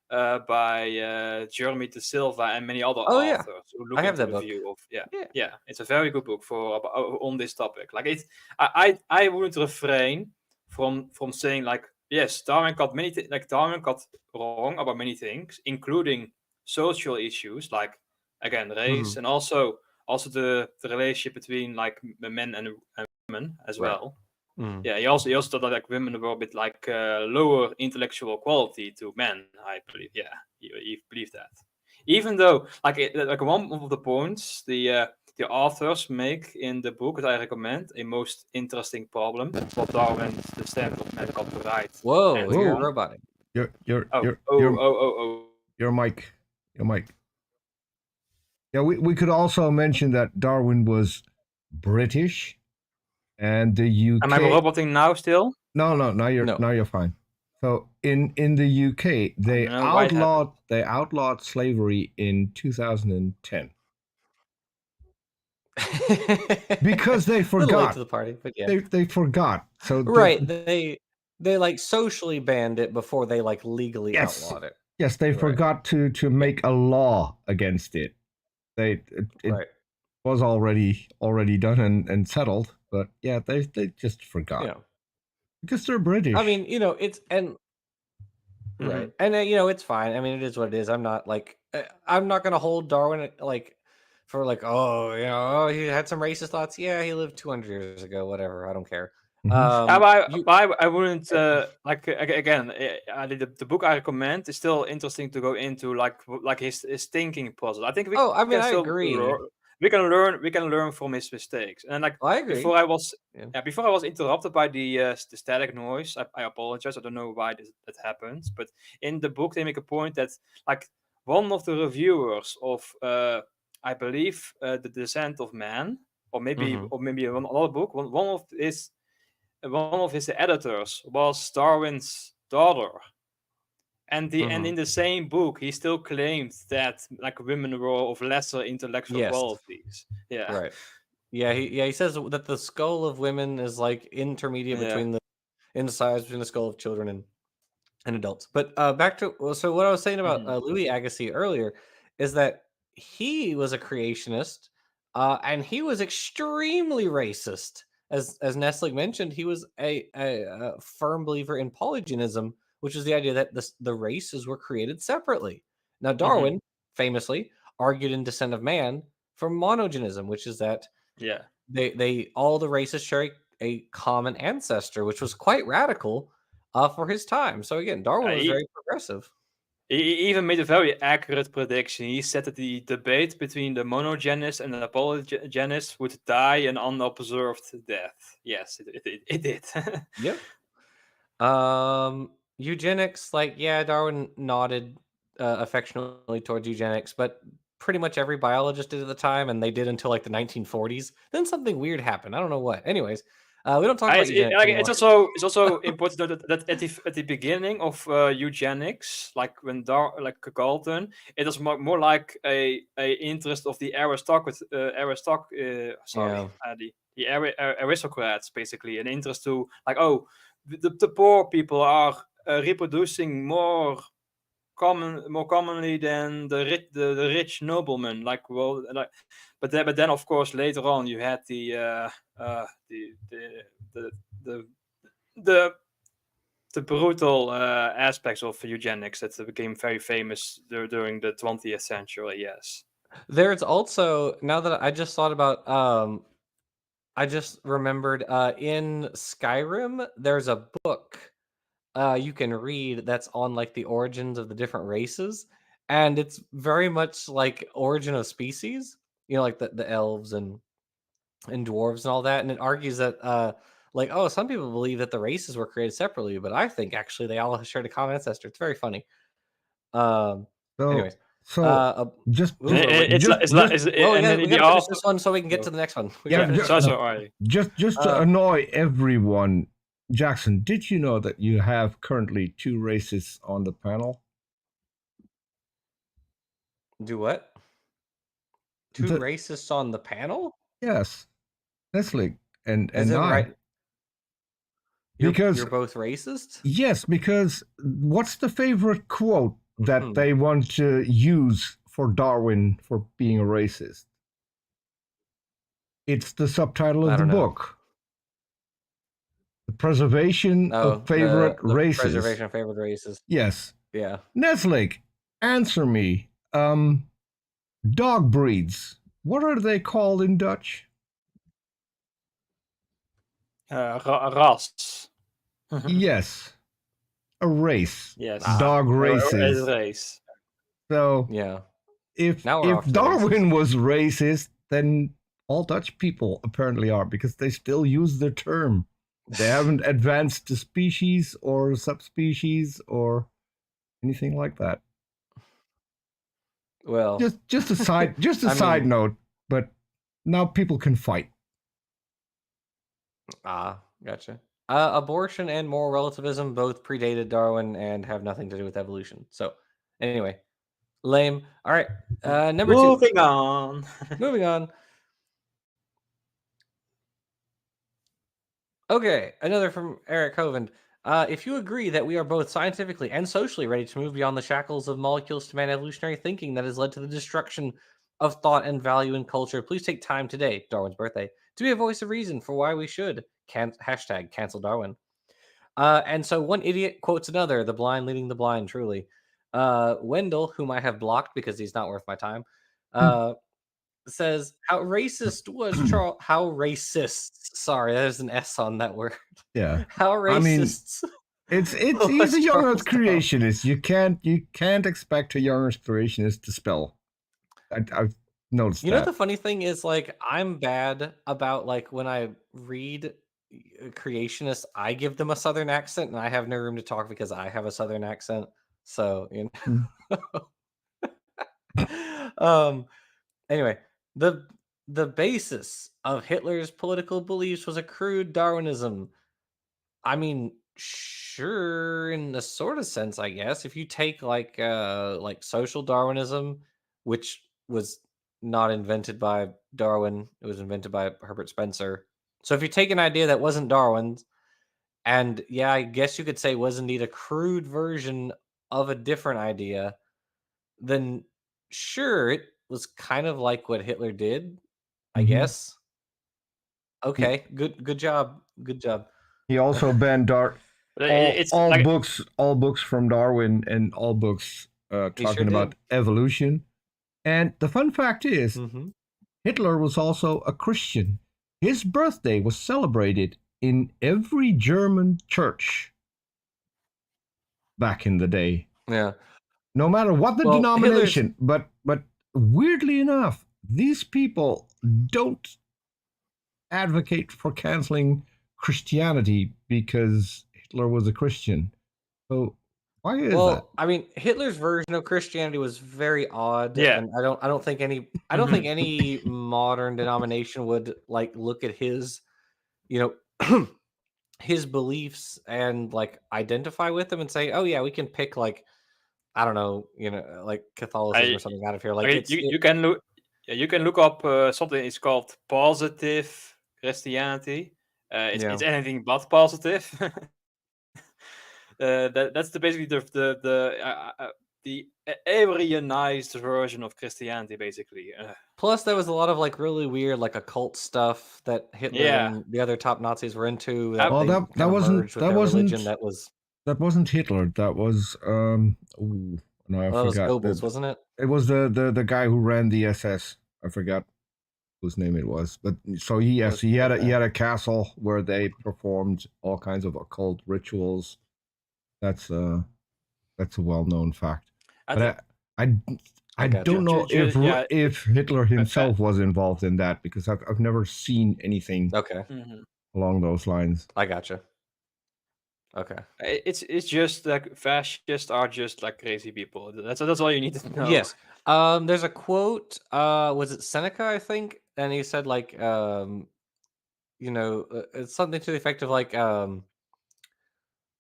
by Jeremy De Silva and many other Oh yeah, authors who I look have into that the book. view of Yeah. yeah, it's a very good book for on this topic. Like it, I wouldn't refrain from saying like yes, Darwin got Darwin got wrong about many things, including social issues like again race Hmm. and also the relationship between like men and women as Right. well. Hmm. Yeah, he also thought that like women were a bit like lower intellectual quality to men. I believe, yeah, he believed that. Even though, like one of the points the authors make in the book that I recommend, a most interesting problem, what Darwin's The Stand of Man got right Whoa, and you're Whoa, wrong. robotic. your your Oh, your oh, your oh, oh, oh. your mic, your mic. Yeah, we could also mention that Darwin was British and the Am I UK. roboting now still? No, No. now you're fine. So in the UK, I don't know why it happened. they outlawed slavery in 2010 because they A little late to forgot. the party, but yeah. They forgot. So Right, they, like, socially banned it before they, like, legally yes, outlawed it. yes, they Right, forgot to yeah, make a law against it. It right. was already done and settled, but yeah, they just forgot Yeah. because they're I British. mean, it's and right, Hmm. and, it's fine, I mean, it is what it is, I'm not, like I'm not gonna hold Darwin, like, for, like, "Oh, oh, he had some racist thoughts." Yeah, he lived 200 years ago, whatever, I don't care. Hmm. Yeah, You I wouldn't again. The book I recommend is still interesting to go into, like his thinking process. I think Oh, I we mean, can I still agree. we can learn from his mistakes. And like I agree. before I was Yeah. yeah before I was interrupted by the static noise. I apologize. I don't know why that happens, but in the book they make a point that like one of the reviewers of I believe the Descent of Man, Mhm. or maybe another book. One of his editors was Darwin's daughter. And Mhm. in the same book, he still claimed that like women were of lesser intellectual Yes. qualities. Yeah, Right. Yeah, he says that the skull of women is, like, intermediate yeah. between in size between the skull of children and adults. But back to so what I was saying about Hmm. Louis Agassiz earlier is that he was a creationist, and he was extremely racist. As Nestle mentioned, he was a firm believer in polygenism, which is the idea that the races were created separately. Now Hmm. Darwin famously argued in Descent of Man for monogenism, which is that Yeah. they all the races share a common ancestor, which was quite radical for his time. So again, Darwin was He, very progressive. He even made a very accurate prediction. He said that the debate between the monogenists and the polygenists would die an unobserved death. Yes, it did. Yep. Eugenics, like, yeah, Darwin nodded affectionately towards eugenics, but pretty much every biologist did at the time, and they did until like the 1940s. Then something weird happened. I don't know what. Anyways, we don't talk about eugenics anymore. It's also important to note that at the beginning of eugenics, like when like Galton, it was more like a interest of the Yeah. aristocrats, basically an interest to like, oh, the poor people are reproducing more commonly than the rich noblemen, like, well, like, but then of course later on you had the the the the the brutal aspects of eugenics that became very famous during the 20th century. Yes. There's also, now that I just thought about, I just remembered in Skyrim, there's a book you can read that's on like the origins of the different races, and it's very much like Origin of Species, like the elves and dwarves and all that, and it argues that like, oh, some people believe that the races were created separately, but I think actually they all shared a common ancestor. It's very funny. Um So anyways, so just And just it's like just well, we and got we in got the to finish author, this one so we can get to the next one. We yeah, gotta finish this one. sorry. just to Uh, annoy everyone, Jackson, did you know that you have currently 2 races on the panel? do what? Two The, racists on the panel? yes, Nestle As and in, I. right? You're Because both racist? yes, because what's the favorite quote that Mhm. they want to use for Darwin for being a racist? It's the subtitle I of the don't know. book. The preservation of Oh, favorite the races. preservation of favored races. Yes. Yeah. Nestle, answer me. Dog breeds. What are they called in Dutch? Ras. Yes, a race. Yes. Ah, Dog A races. race. So yeah. if Now we're if off to the races. Darwin was racist, then all Dutch people apparently are because they still use the term. They haven't advanced to species or subspecies or anything like that. Well, Just a I side mean, note, but now people can fight. gotcha. Abortion and moral relativism both predated Darwin and have nothing to do with evolution. So, anyway, lame. All right. Number two. Moving on. Moving on. Okay, another from Eric Hovind. If you agree that we are both scientifically and socially ready to move beyond the shackles of molecules to man evolutionary thinking that has led to the destruction of thought and value in culture, please take time today, Darwin's birthday, to be a voice of reason for why we should hashtag cancel Darwin. And so one idiot quotes another, the blind leading the blind, truly. Wendell, whom I have blocked because he's not worth my time, says, how racist was Charles? How racist? Sorry, there's an S on that word. Yeah. How I mean, racist he's was a young Charles earth Darwin? creationist. You can't expect a young earth creationist to spell. I've noticed You know, that. the funny thing is, like, I'm bad about, like, when I read creationists, I give them a Southern accent, and I have no room to talk because I have a Southern accent. So, Mm. um, anyway, the the basis of Hitler's political beliefs was a crude Darwinism. I mean, sure, in a sort of sense, I guess. If you take like social Darwinism, which was not invented by Darwin, it was invented by Herbert Spencer. So if you take an idea that wasn't Darwin's, and yeah, I guess you could say was indeed a crude version of a different idea, then sure, it was kind of like what Hitler did, I Mhm. guess. He, Okay, good job. Good job. he also banned But it's like all books from Darwin and all books He sure talking about did. evolution. And the fun fact is, Mhm. Hitler was also a Christian. His birthday was celebrated in every German church back in the day. Yeah. no matter what the Well, Hitler's denomination. But weirdly enough, these people don't advocate for canceling Christianity because Hitler was a Christian. So why is that? I mean, Hitler's version of Christianity was very odd, Yeah. and I don't think any modern denomination would like look at his, you know, his beliefs and like identify with them and say, "Oh yeah, we can pick like I don't know, like Catholicism I or something out of here." Like Okay, you can look, yeah, you can look up something. It's called positive Christianity. It's yeah. anything but positive. That's basically the Aryanized version of Christianity, basically. Plus, there was a lot of like really weird like occult stuff that Hitler Yeah, and the other top Nazis were into I, that Well, they that kind of merged with their religion. that wasn't Hitler. That was ooh, no, I Well, that was forgot. Goebbels, wasn't it? It was the guy who ran the SS. I forgot whose name it was. But so Was he had okay. a castle where they performed all kinds of occult rituals. That's a well known fact. I think But I got don't you. know yeah. if Hitler himself was involved in that because I've never seen anything Okay, Mhm. along those lines. I got you. Okay. It's just like fascists are just like crazy people. That's all you need to know. Yes. There's a quote. Was it Seneca? I think, and he said like, it's something to the effect of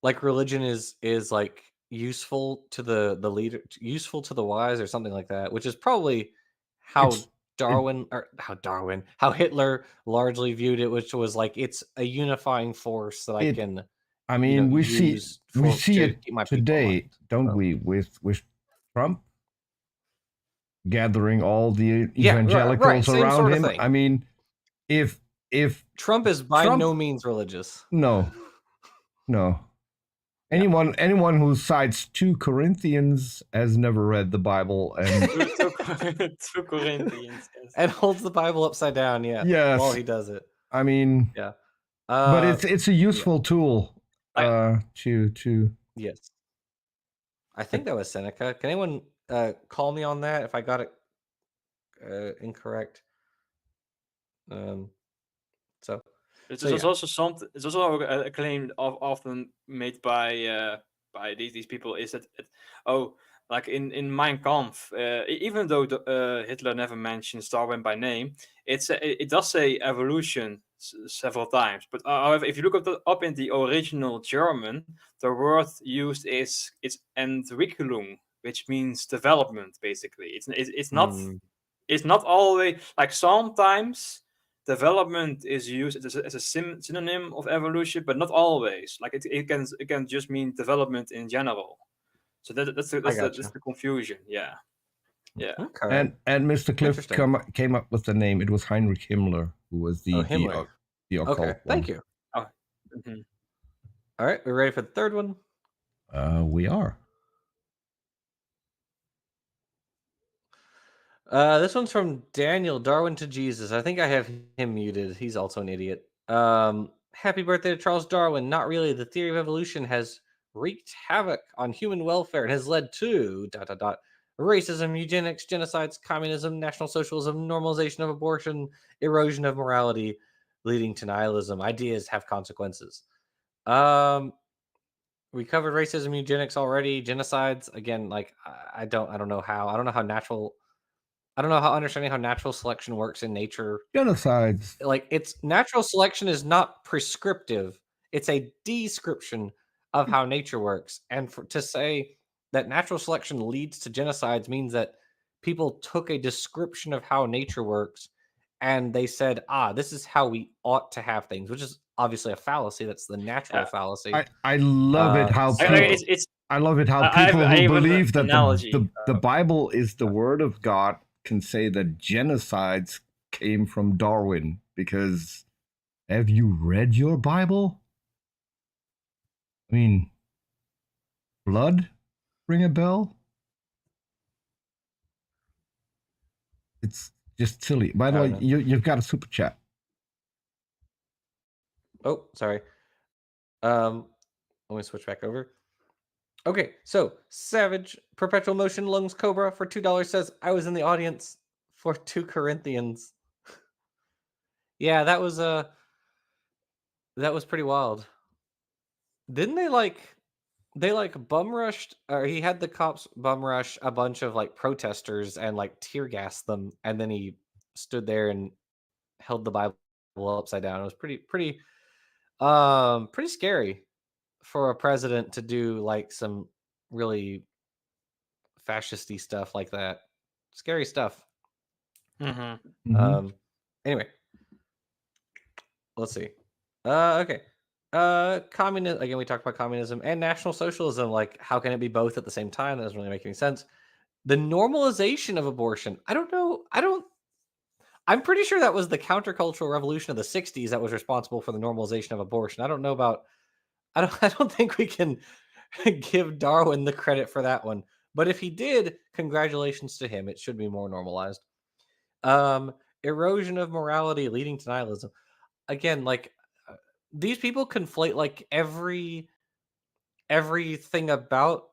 like religion is like useful to the leader, useful to the wise, or something like that. Which is probably how It's it How Hitler largely viewed it, which was like it's a unifying force that I it. can, I mean, use we for see to it keep my people in today, mind. don't So, we? With Trump gathering all the yeah, right, evangelicals same around sort of him. thing. I mean, if Trump is by Trump, no means religious. no, no. Yeah. Anyone who cites 2 Corinthians has never read the Bible, and Two Corinthians. Yes. And holds the Bible upside down, yeah, while yes, he does it. I mean, Yeah. but Uh, it's a yeah. useful tool I to Yes. I think that was Seneca. Can anyone call me on that if I got it incorrect? Um, so It's so just yeah. also something. It's also a claim often made by these people is that oh, like in Mein Kampf, even though Hitler never mentions Darwin by name, it does say evolution several times. But however, if you look up in the original German, the word used is it's Entwicklung, which means development. Basically, Hmm, it's not always like sometimes development is used as a synonym of evolution, but not always. Like it can just mean development in general. So I got that's you. the confusion. Yeah, yeah. Okay. and Mr. Cliff Interesting. came up with the name. It was Heinrich Himmler who was Oh, Himmler. the Okay. occult Thank one. you. Oh, mhm. All right. We're ready for the third one. We are. This one's from Daniel Darwin to Jesus. I think I have him muted. He's also an idiot. Happy birthday to Charles Darwin. Not really. The theory of evolution has wreaked havoc on human welfare and has led to dot dot dot racism, eugenics, genocides, communism, national socialism, normalization of abortion, erosion of morality, leading to nihilism. Ideas have consequences. Um, we covered racism, eugenics already. Genocides again. Like I don't know how. I don't know how understanding how natural selection works in nature. Genocides. Like it's natural selection is not prescriptive. It's a description of how nature works. And to say that natural selection leads to genocides means that people took a description of how nature works and they said, this is how we ought to have things, which is obviously a fallacy. That's the natural Yeah. fallacy. I love it how So It's I love it how I people who have an believe that analogy. the Bible is the word of God can say that genocides came from Darwin because have you read your Bible? I mean, blood ring a bell? It's just silly. By the I don't way, know. you've got a super chat. Oh, sorry. Um, let me switch back over. Okay, so Savage Perpetual Motion Lungs Cobra for $2 says I was in the audience for 2 Corinthians. Yeah, that was pretty wild. Didn't they like bum rushed, or he had the cops bum rush a bunch of like protesters and like tear gas them, and then he stood there and held the Bible upside down. It was pretty scary for a president to do like some really fascisty stuff like that. Scary stuff. Mm-hmm. Um anyway, let's see. Okay. Communism again, we talked about communism and National Socialism. Like, how can it be both at the same time? That doesn't really make any sense. The normalization of abortion. I don't know. I'm pretty sure that was the countercultural revolution of the 60s that was responsible for the normalization of abortion. I don't know about I don't think we can give Darwin the credit for that one. But if he did, congratulations to him. It should be more normalized. Um, Erosion of morality leading to nihilism. Again, like these people conflate like everything about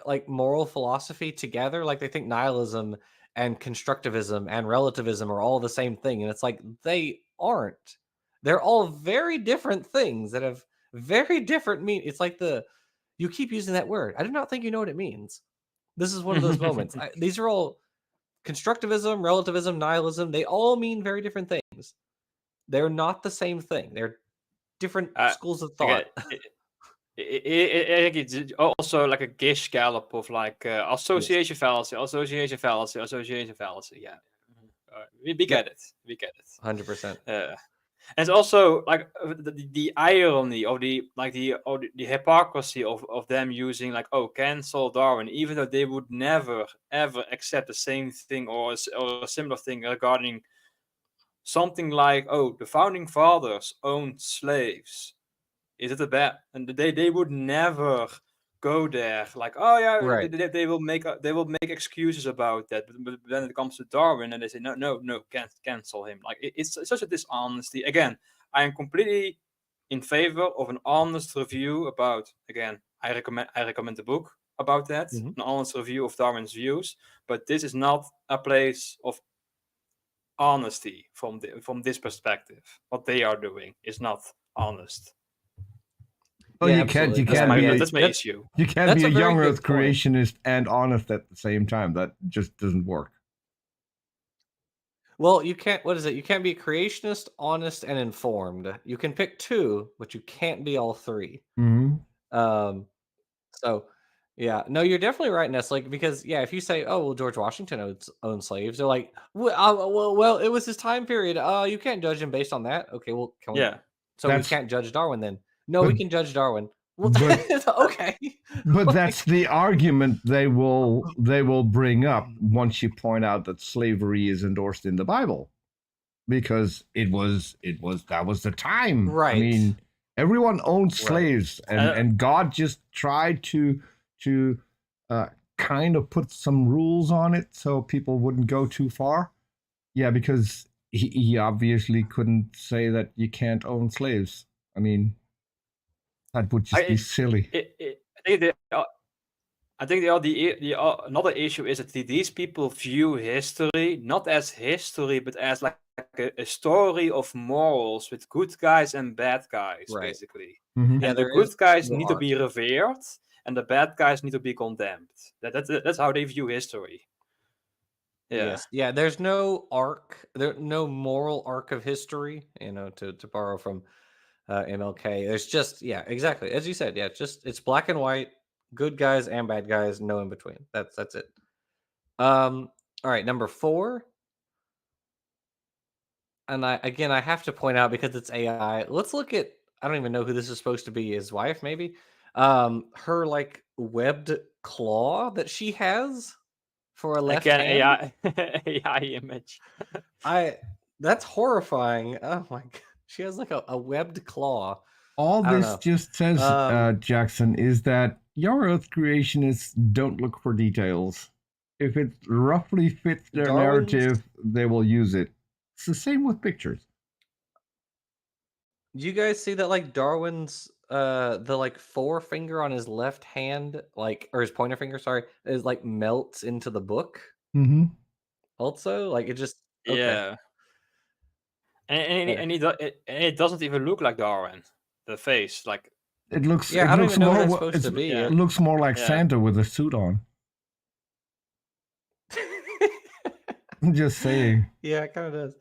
like moral philosophy together. Like they think nihilism and constructivism and relativism are all the same thing, and it's like they aren't. They're all very different things that have very different mean. It's like you keep using that word. I do not think you know what it means. This is one of those moments. These are all constructivism, relativism, nihilism. They all mean very different things. They're not the same thing. They're different schools of Again, thought. I think it's also like a gish scallop of like Yes. association fallacy, association fallacy, association fallacy. Yeah, we Yep. get it. We get it. 100%. And it's also like the irony of the hypocrisy of them using like, oh, cancel Darwin, even though they would never ever accept the same thing or a similar thing regarding something like, oh, the founding fathers owned slaves. Is it a bad? And they would never go there. Like, oh yeah, Right. they will make excuses about that. But when it comes to Darwin, and they say no, can't cancel him. Like it's such a dishonesty. Again, I am completely in favor of an honest review about. Again, I recommend the book about that. Mhm. An honest review of Darwin's views. But this is not a place of honesty from this perspective. What they are doing is not honest. Well, Yeah, you absolutely. can't be That's my issue. you can't That's be a a very young good Earth point. creationist and honest at the same time. That just doesn't work. Well, you can't. What is it? You can't be creationist, honest, and informed. You can pick two, but you can't be all three. Mm-hmm. So, yeah, no, you're definitely right, Ness. Like, because yeah, if you say, "Oh, well, George Washington owned slaves," they're like, well, it was his time period. You can't judge him based on that." Okay, well, can we? Yeah. So we That's can't judge Darwin then? No, we but can judge Darwin. Well, but okay. but that's Like, the argument they will bring up once you point out that slavery is endorsed in the Bible, because it was that was the time. I right. mean, everyone owned Right. slaves, and God just tried to kind of put some rules on it so people wouldn't go too far. Yeah, because he obviously couldn't say that you can't own slaves. I mean, that would just be silly. I think another issue is that these people view history not as history, but as like a story of morals with good guys and bad guys, Right. basically. Mhm. Yeah, And the there good is guys no need to arc. be revered, and the bad guys need to be condemned. That's how they view history. Yeah. Yes. Yeah, there's no arc, no moral arc of history, to borrow from MLK. There's just yeah, exactly. As you said, yeah, it's black and white, good guys and bad guys, no in between. That's it. All right, number 4, and I have to point out because it's AI. Let's look at I don't even know who this is supposed to be, his wife maybe. Her like webbed claw that she has for a left Again, hand. AI image. That's horrifying. Oh my god. She has like a webbed claw. All I don't this know. just says, Jackson, is that your Earth creationists don't look for details. If it roughly fits their Darwin's narrative, they will use it. It's the same with pictures. Do you guys see that like Darwin's the like forefinger on his left hand, like, or his pointer finger, sorry, is like melts into the book. Mm-hmm. Also, like it just okay. Yeah, and Okay. it doesn't even look like Darwin. The face, like, Yeah, It I don't looks even know who more that's supposed to be. yeah, it looks more like yeah. Santa with a suit on. I'm just saying. Yeah, it kind of does.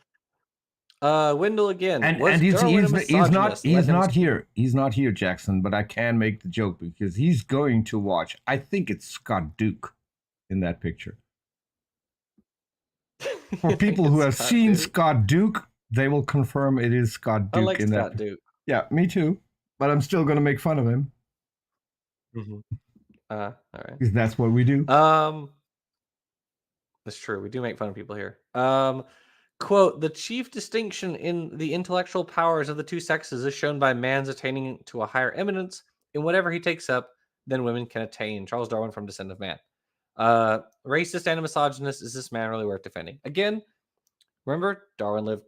Wendell again. And Was Darwin a misogynist? Let he's him not speak. here. He's not here, Jackson. But I can make the joke because he's going to watch. I think it's Scott Duke in that picture. For You think people who it's have Scott seen Duke? Scott Duke, they will confirm it is Scott I Duke like in that. Scott Duke. Yeah, me too. But I'm still going to make fun of him Hmm. All right. because that's what we do. That's true. We do make fun of people here. Quote, the chief distinction in the intellectual powers of the two sexes is shown by man's attaining to a higher eminence in whatever he takes up than women can attain. Charles Darwin from Descent of Man. Racist and misogynist, is this man really worth defending? Again, remember, Darwin lived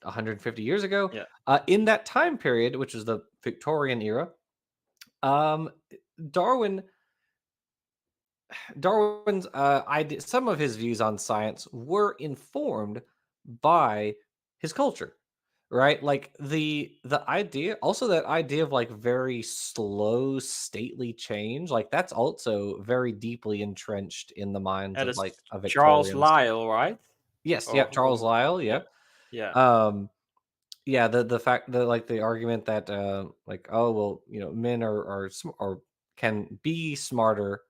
150 years ago. Yeah. In that time period, which is the Victorian era, um, Darwin Darwin's some of his views on science were informed by his culture, right? Like the idea, also that idea of like very slow, stately change, like that's also very deeply entrenched in the minds And of it's like a Charles Victorians. Lyell, right? Yes, yeah, Or Charles Lyell, yeah, yeah. yeah. Um, yeah, the fact that like the argument that like, oh well, men or can be smarter,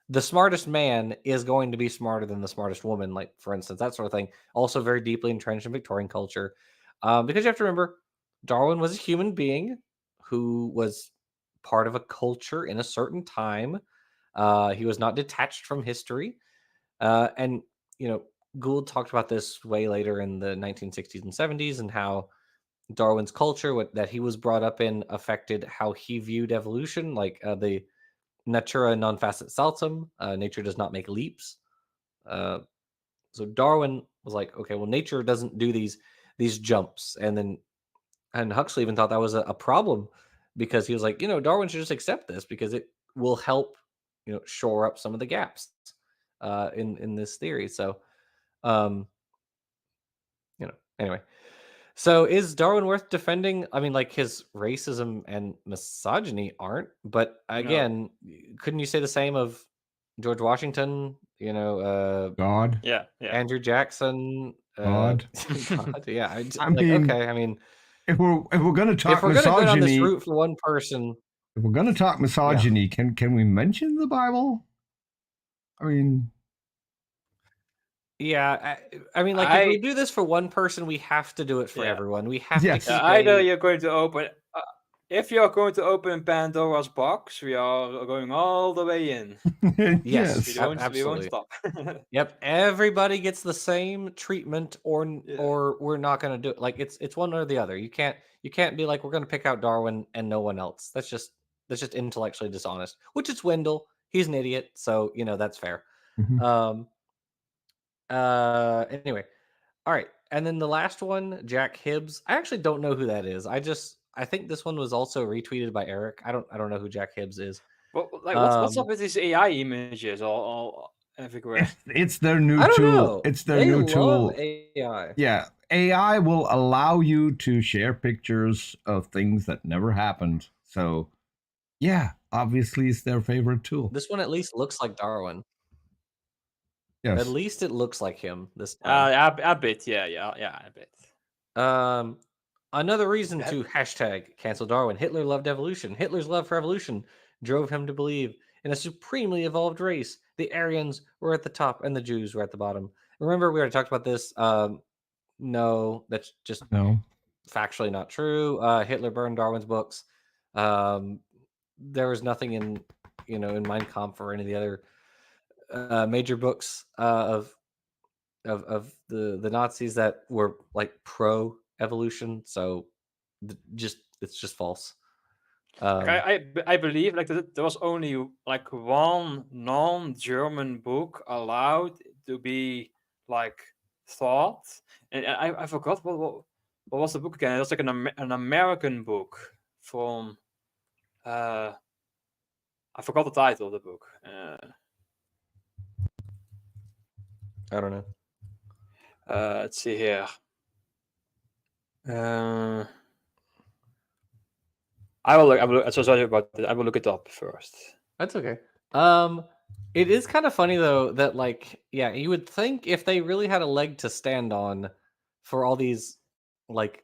the smartest man is going to be smarter than the smartest woman, like for instance, that sort of thing. Also, very deeply entrenched in Victorian culture, because you have to remember, Darwin was a human being who was part of a culture in a certain time. He was not detached from history, and you know, Gould talked about this way later in the 1960s and 70s, and how Darwin's culture, that he was brought up in, affected how he viewed evolution, like the natura non facet saltum, nature does not make leaps. Uh, so Darwin was like, okay, well, nature doesn't do these jumps, and Huxley even thought that was a problem, because he was like, Darwin should just accept this because it will help, shore up some of the gaps in this theory. So, um, anyway. So is Darwin worth defending? I mean, like his racism and misogyny aren't, but No. again, couldn't you say the same of George Washington? God, Yeah, yeah. Andrew Jackson. God. God, yeah. I Like, mean, okay. I mean, if we're gonna if talk we're gonna go down this misogyny, route for one person, if we're gonna talk yeah, misogyny, can we mention the Bible? I mean, yeah. I mean, like, if we I do this for one person, we have to do it for yeah. everyone. We have to yes, Yeah, keep either a you're going to open if you're going to open Pandora's box, we are going all the way in. yes, yes. We won't absolutely. stop. Yep, everybody gets the same treatment, Yeah. or we're not going to do it. Like it's one or the other. You can't be like, we're going to pick out Darwin and no one else. That's just intellectually dishonest. Which is Wendell. He's an idiot, so that's fair. Mhm. Um anyway. All right. And then the last one, Jack Hibbs. I actually don't know who that is. I think this one was also retweeted by Eric. I don't know who Jack Hibbs is. Well, like what's up Um with these AI images all everywhere? It's their new I don't tool. know. It's their They new love tool. AI. Yeah, AI will allow you to share pictures of things that never happened. So, yeah, obviously it's their favorite tool. This one at least looks like Darwin. At Yes. least it looks like him this time. A bit, yeah, a bit. Um, Another reason That to hashtag cancel Darwin. Hitler loved evolution. Hitler's love for evolution drove him to believe in a supremely evolved race. The Aryans were at the top and the Jews were at the bottom. Remember, we already talked about this. No, that's just No. factually not true. Hitler burned Darwin's books. Um, there was nothing in Mein Kampf or any of the other major books of the Nazis that were like pro evolution. So just it's just false. like Um, I believe like there was only like one non-German book allowed to be like thought, and I forgot what was the book again. It was like an American book from I forgot the title of the book. I don't know. Let's see here. I will look. So sorry about that. I will look it up first. That's okay. It is kind of funny though that like yeah, you would think if they really had a leg to stand on for all these like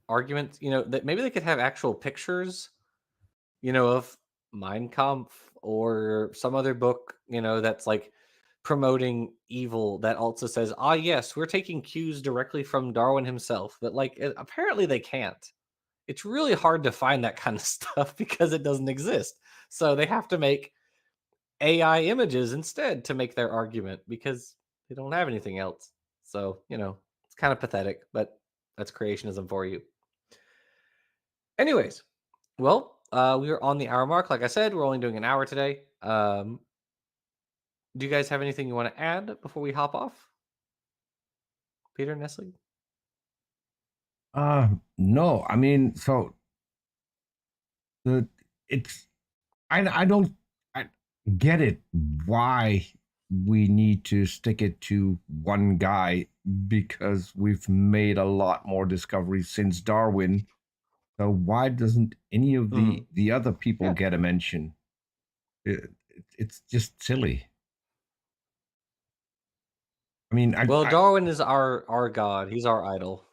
arguments, that maybe they could have actual pictures, of Mein Kampf or some other book, that's like promoting evil that also says, ah, yes, we're taking cues directly from Darwin himself. But like, apparently they can't. It's really hard to find that kind of stuff because it doesn't exist. So they have to make AI images instead to make their argument because they don't have anything else. So, it's kind of pathetic, but that's creationism for you. Anyways, well, we are on the hour mark. Like I said, we're only doing an hour today. Do you guys have anything you want to add before we hop off? Peter, Nestle? No, I mean, so the it's I don't I get it why we need to stick it to one guy because we've made a lot more discoveries since Darwin. So why doesn't any of the other people Yeah. get a mention? It's just silly. I mean, Well, Darwin is our god. He's our idol,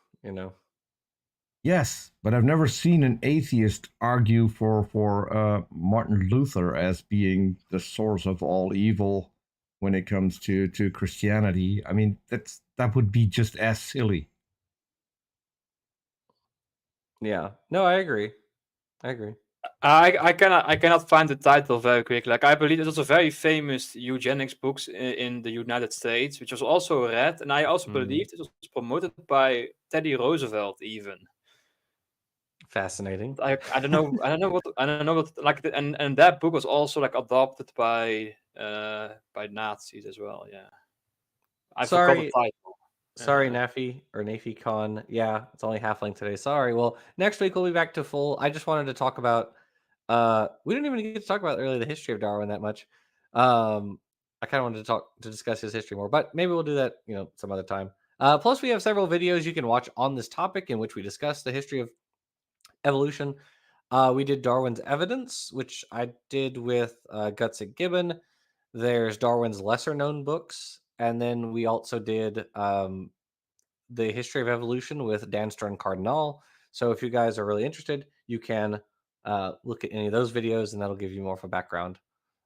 Yes, but I've never seen an atheist argue for Martin Luther as being the source of all evil when it comes to Christianity. I mean, that would be just as silly. Yeah. No, I agree. I cannot find the title very quickly. Like I believe it was a very famous eugenics books in the United States, which was also read, and I also believe it was promoted by Teddy Roosevelt even. Fascinating. I don't know what like and that book was also like adopted by Nazis as well. Yeah, I forgot the title. Sorry, Nafi or Nafi Khan. Yeah, it's only halfling today. Sorry. Well, next week we'll be back to full. I just wanted to talk about. We didn't even get to talk about earlier the history of Darwin that much. I kind of wanted to discuss his history more, but maybe we'll do that, some other time. Plus, we have several videos you can watch on this topic in which we discuss the history of evolution. We did Darwin's Evidence, which I did with Gutsick Gibbon. There's Darwin's lesser known books. And then we also did the history of evolution with Dan Stern Cardinal. So if you guys are really interested, you can look at any of those videos, and that'll give you more of a background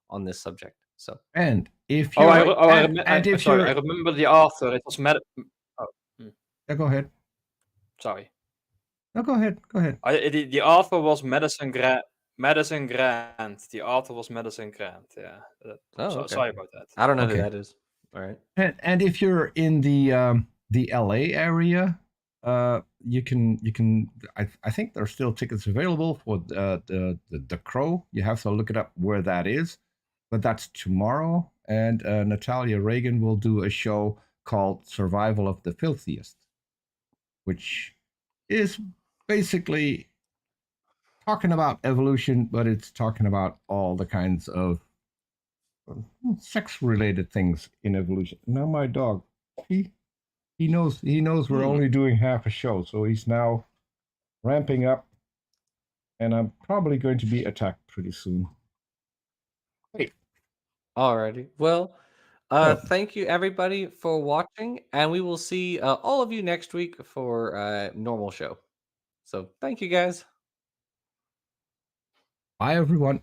on this subject. So, and if I you're remember the author. It was Yeah, go ahead. Sorry. No, go ahead. The author was Madison Grant. The author was Madison Grant. Yeah. okay. Sorry about that. I don't know who that is. All right. And if you're in the LA area, you can. I think there's still tickets available for the Crow. You have to look it up where that is, but that's tomorrow. And Natalia Reagan will do a show called "Survival of the Filthiest," which is basically talking about evolution, but it's talking about all the kinds of sex-related things in evolution. Now my dog, he knows we're only doing half a show, so he's now ramping up, and I'm probably going to be attacked pretty soon. Great. Alrighty. Well, thank you everybody for watching, and we will see all of you next week for a normal show. So thank you guys. Bye everyone.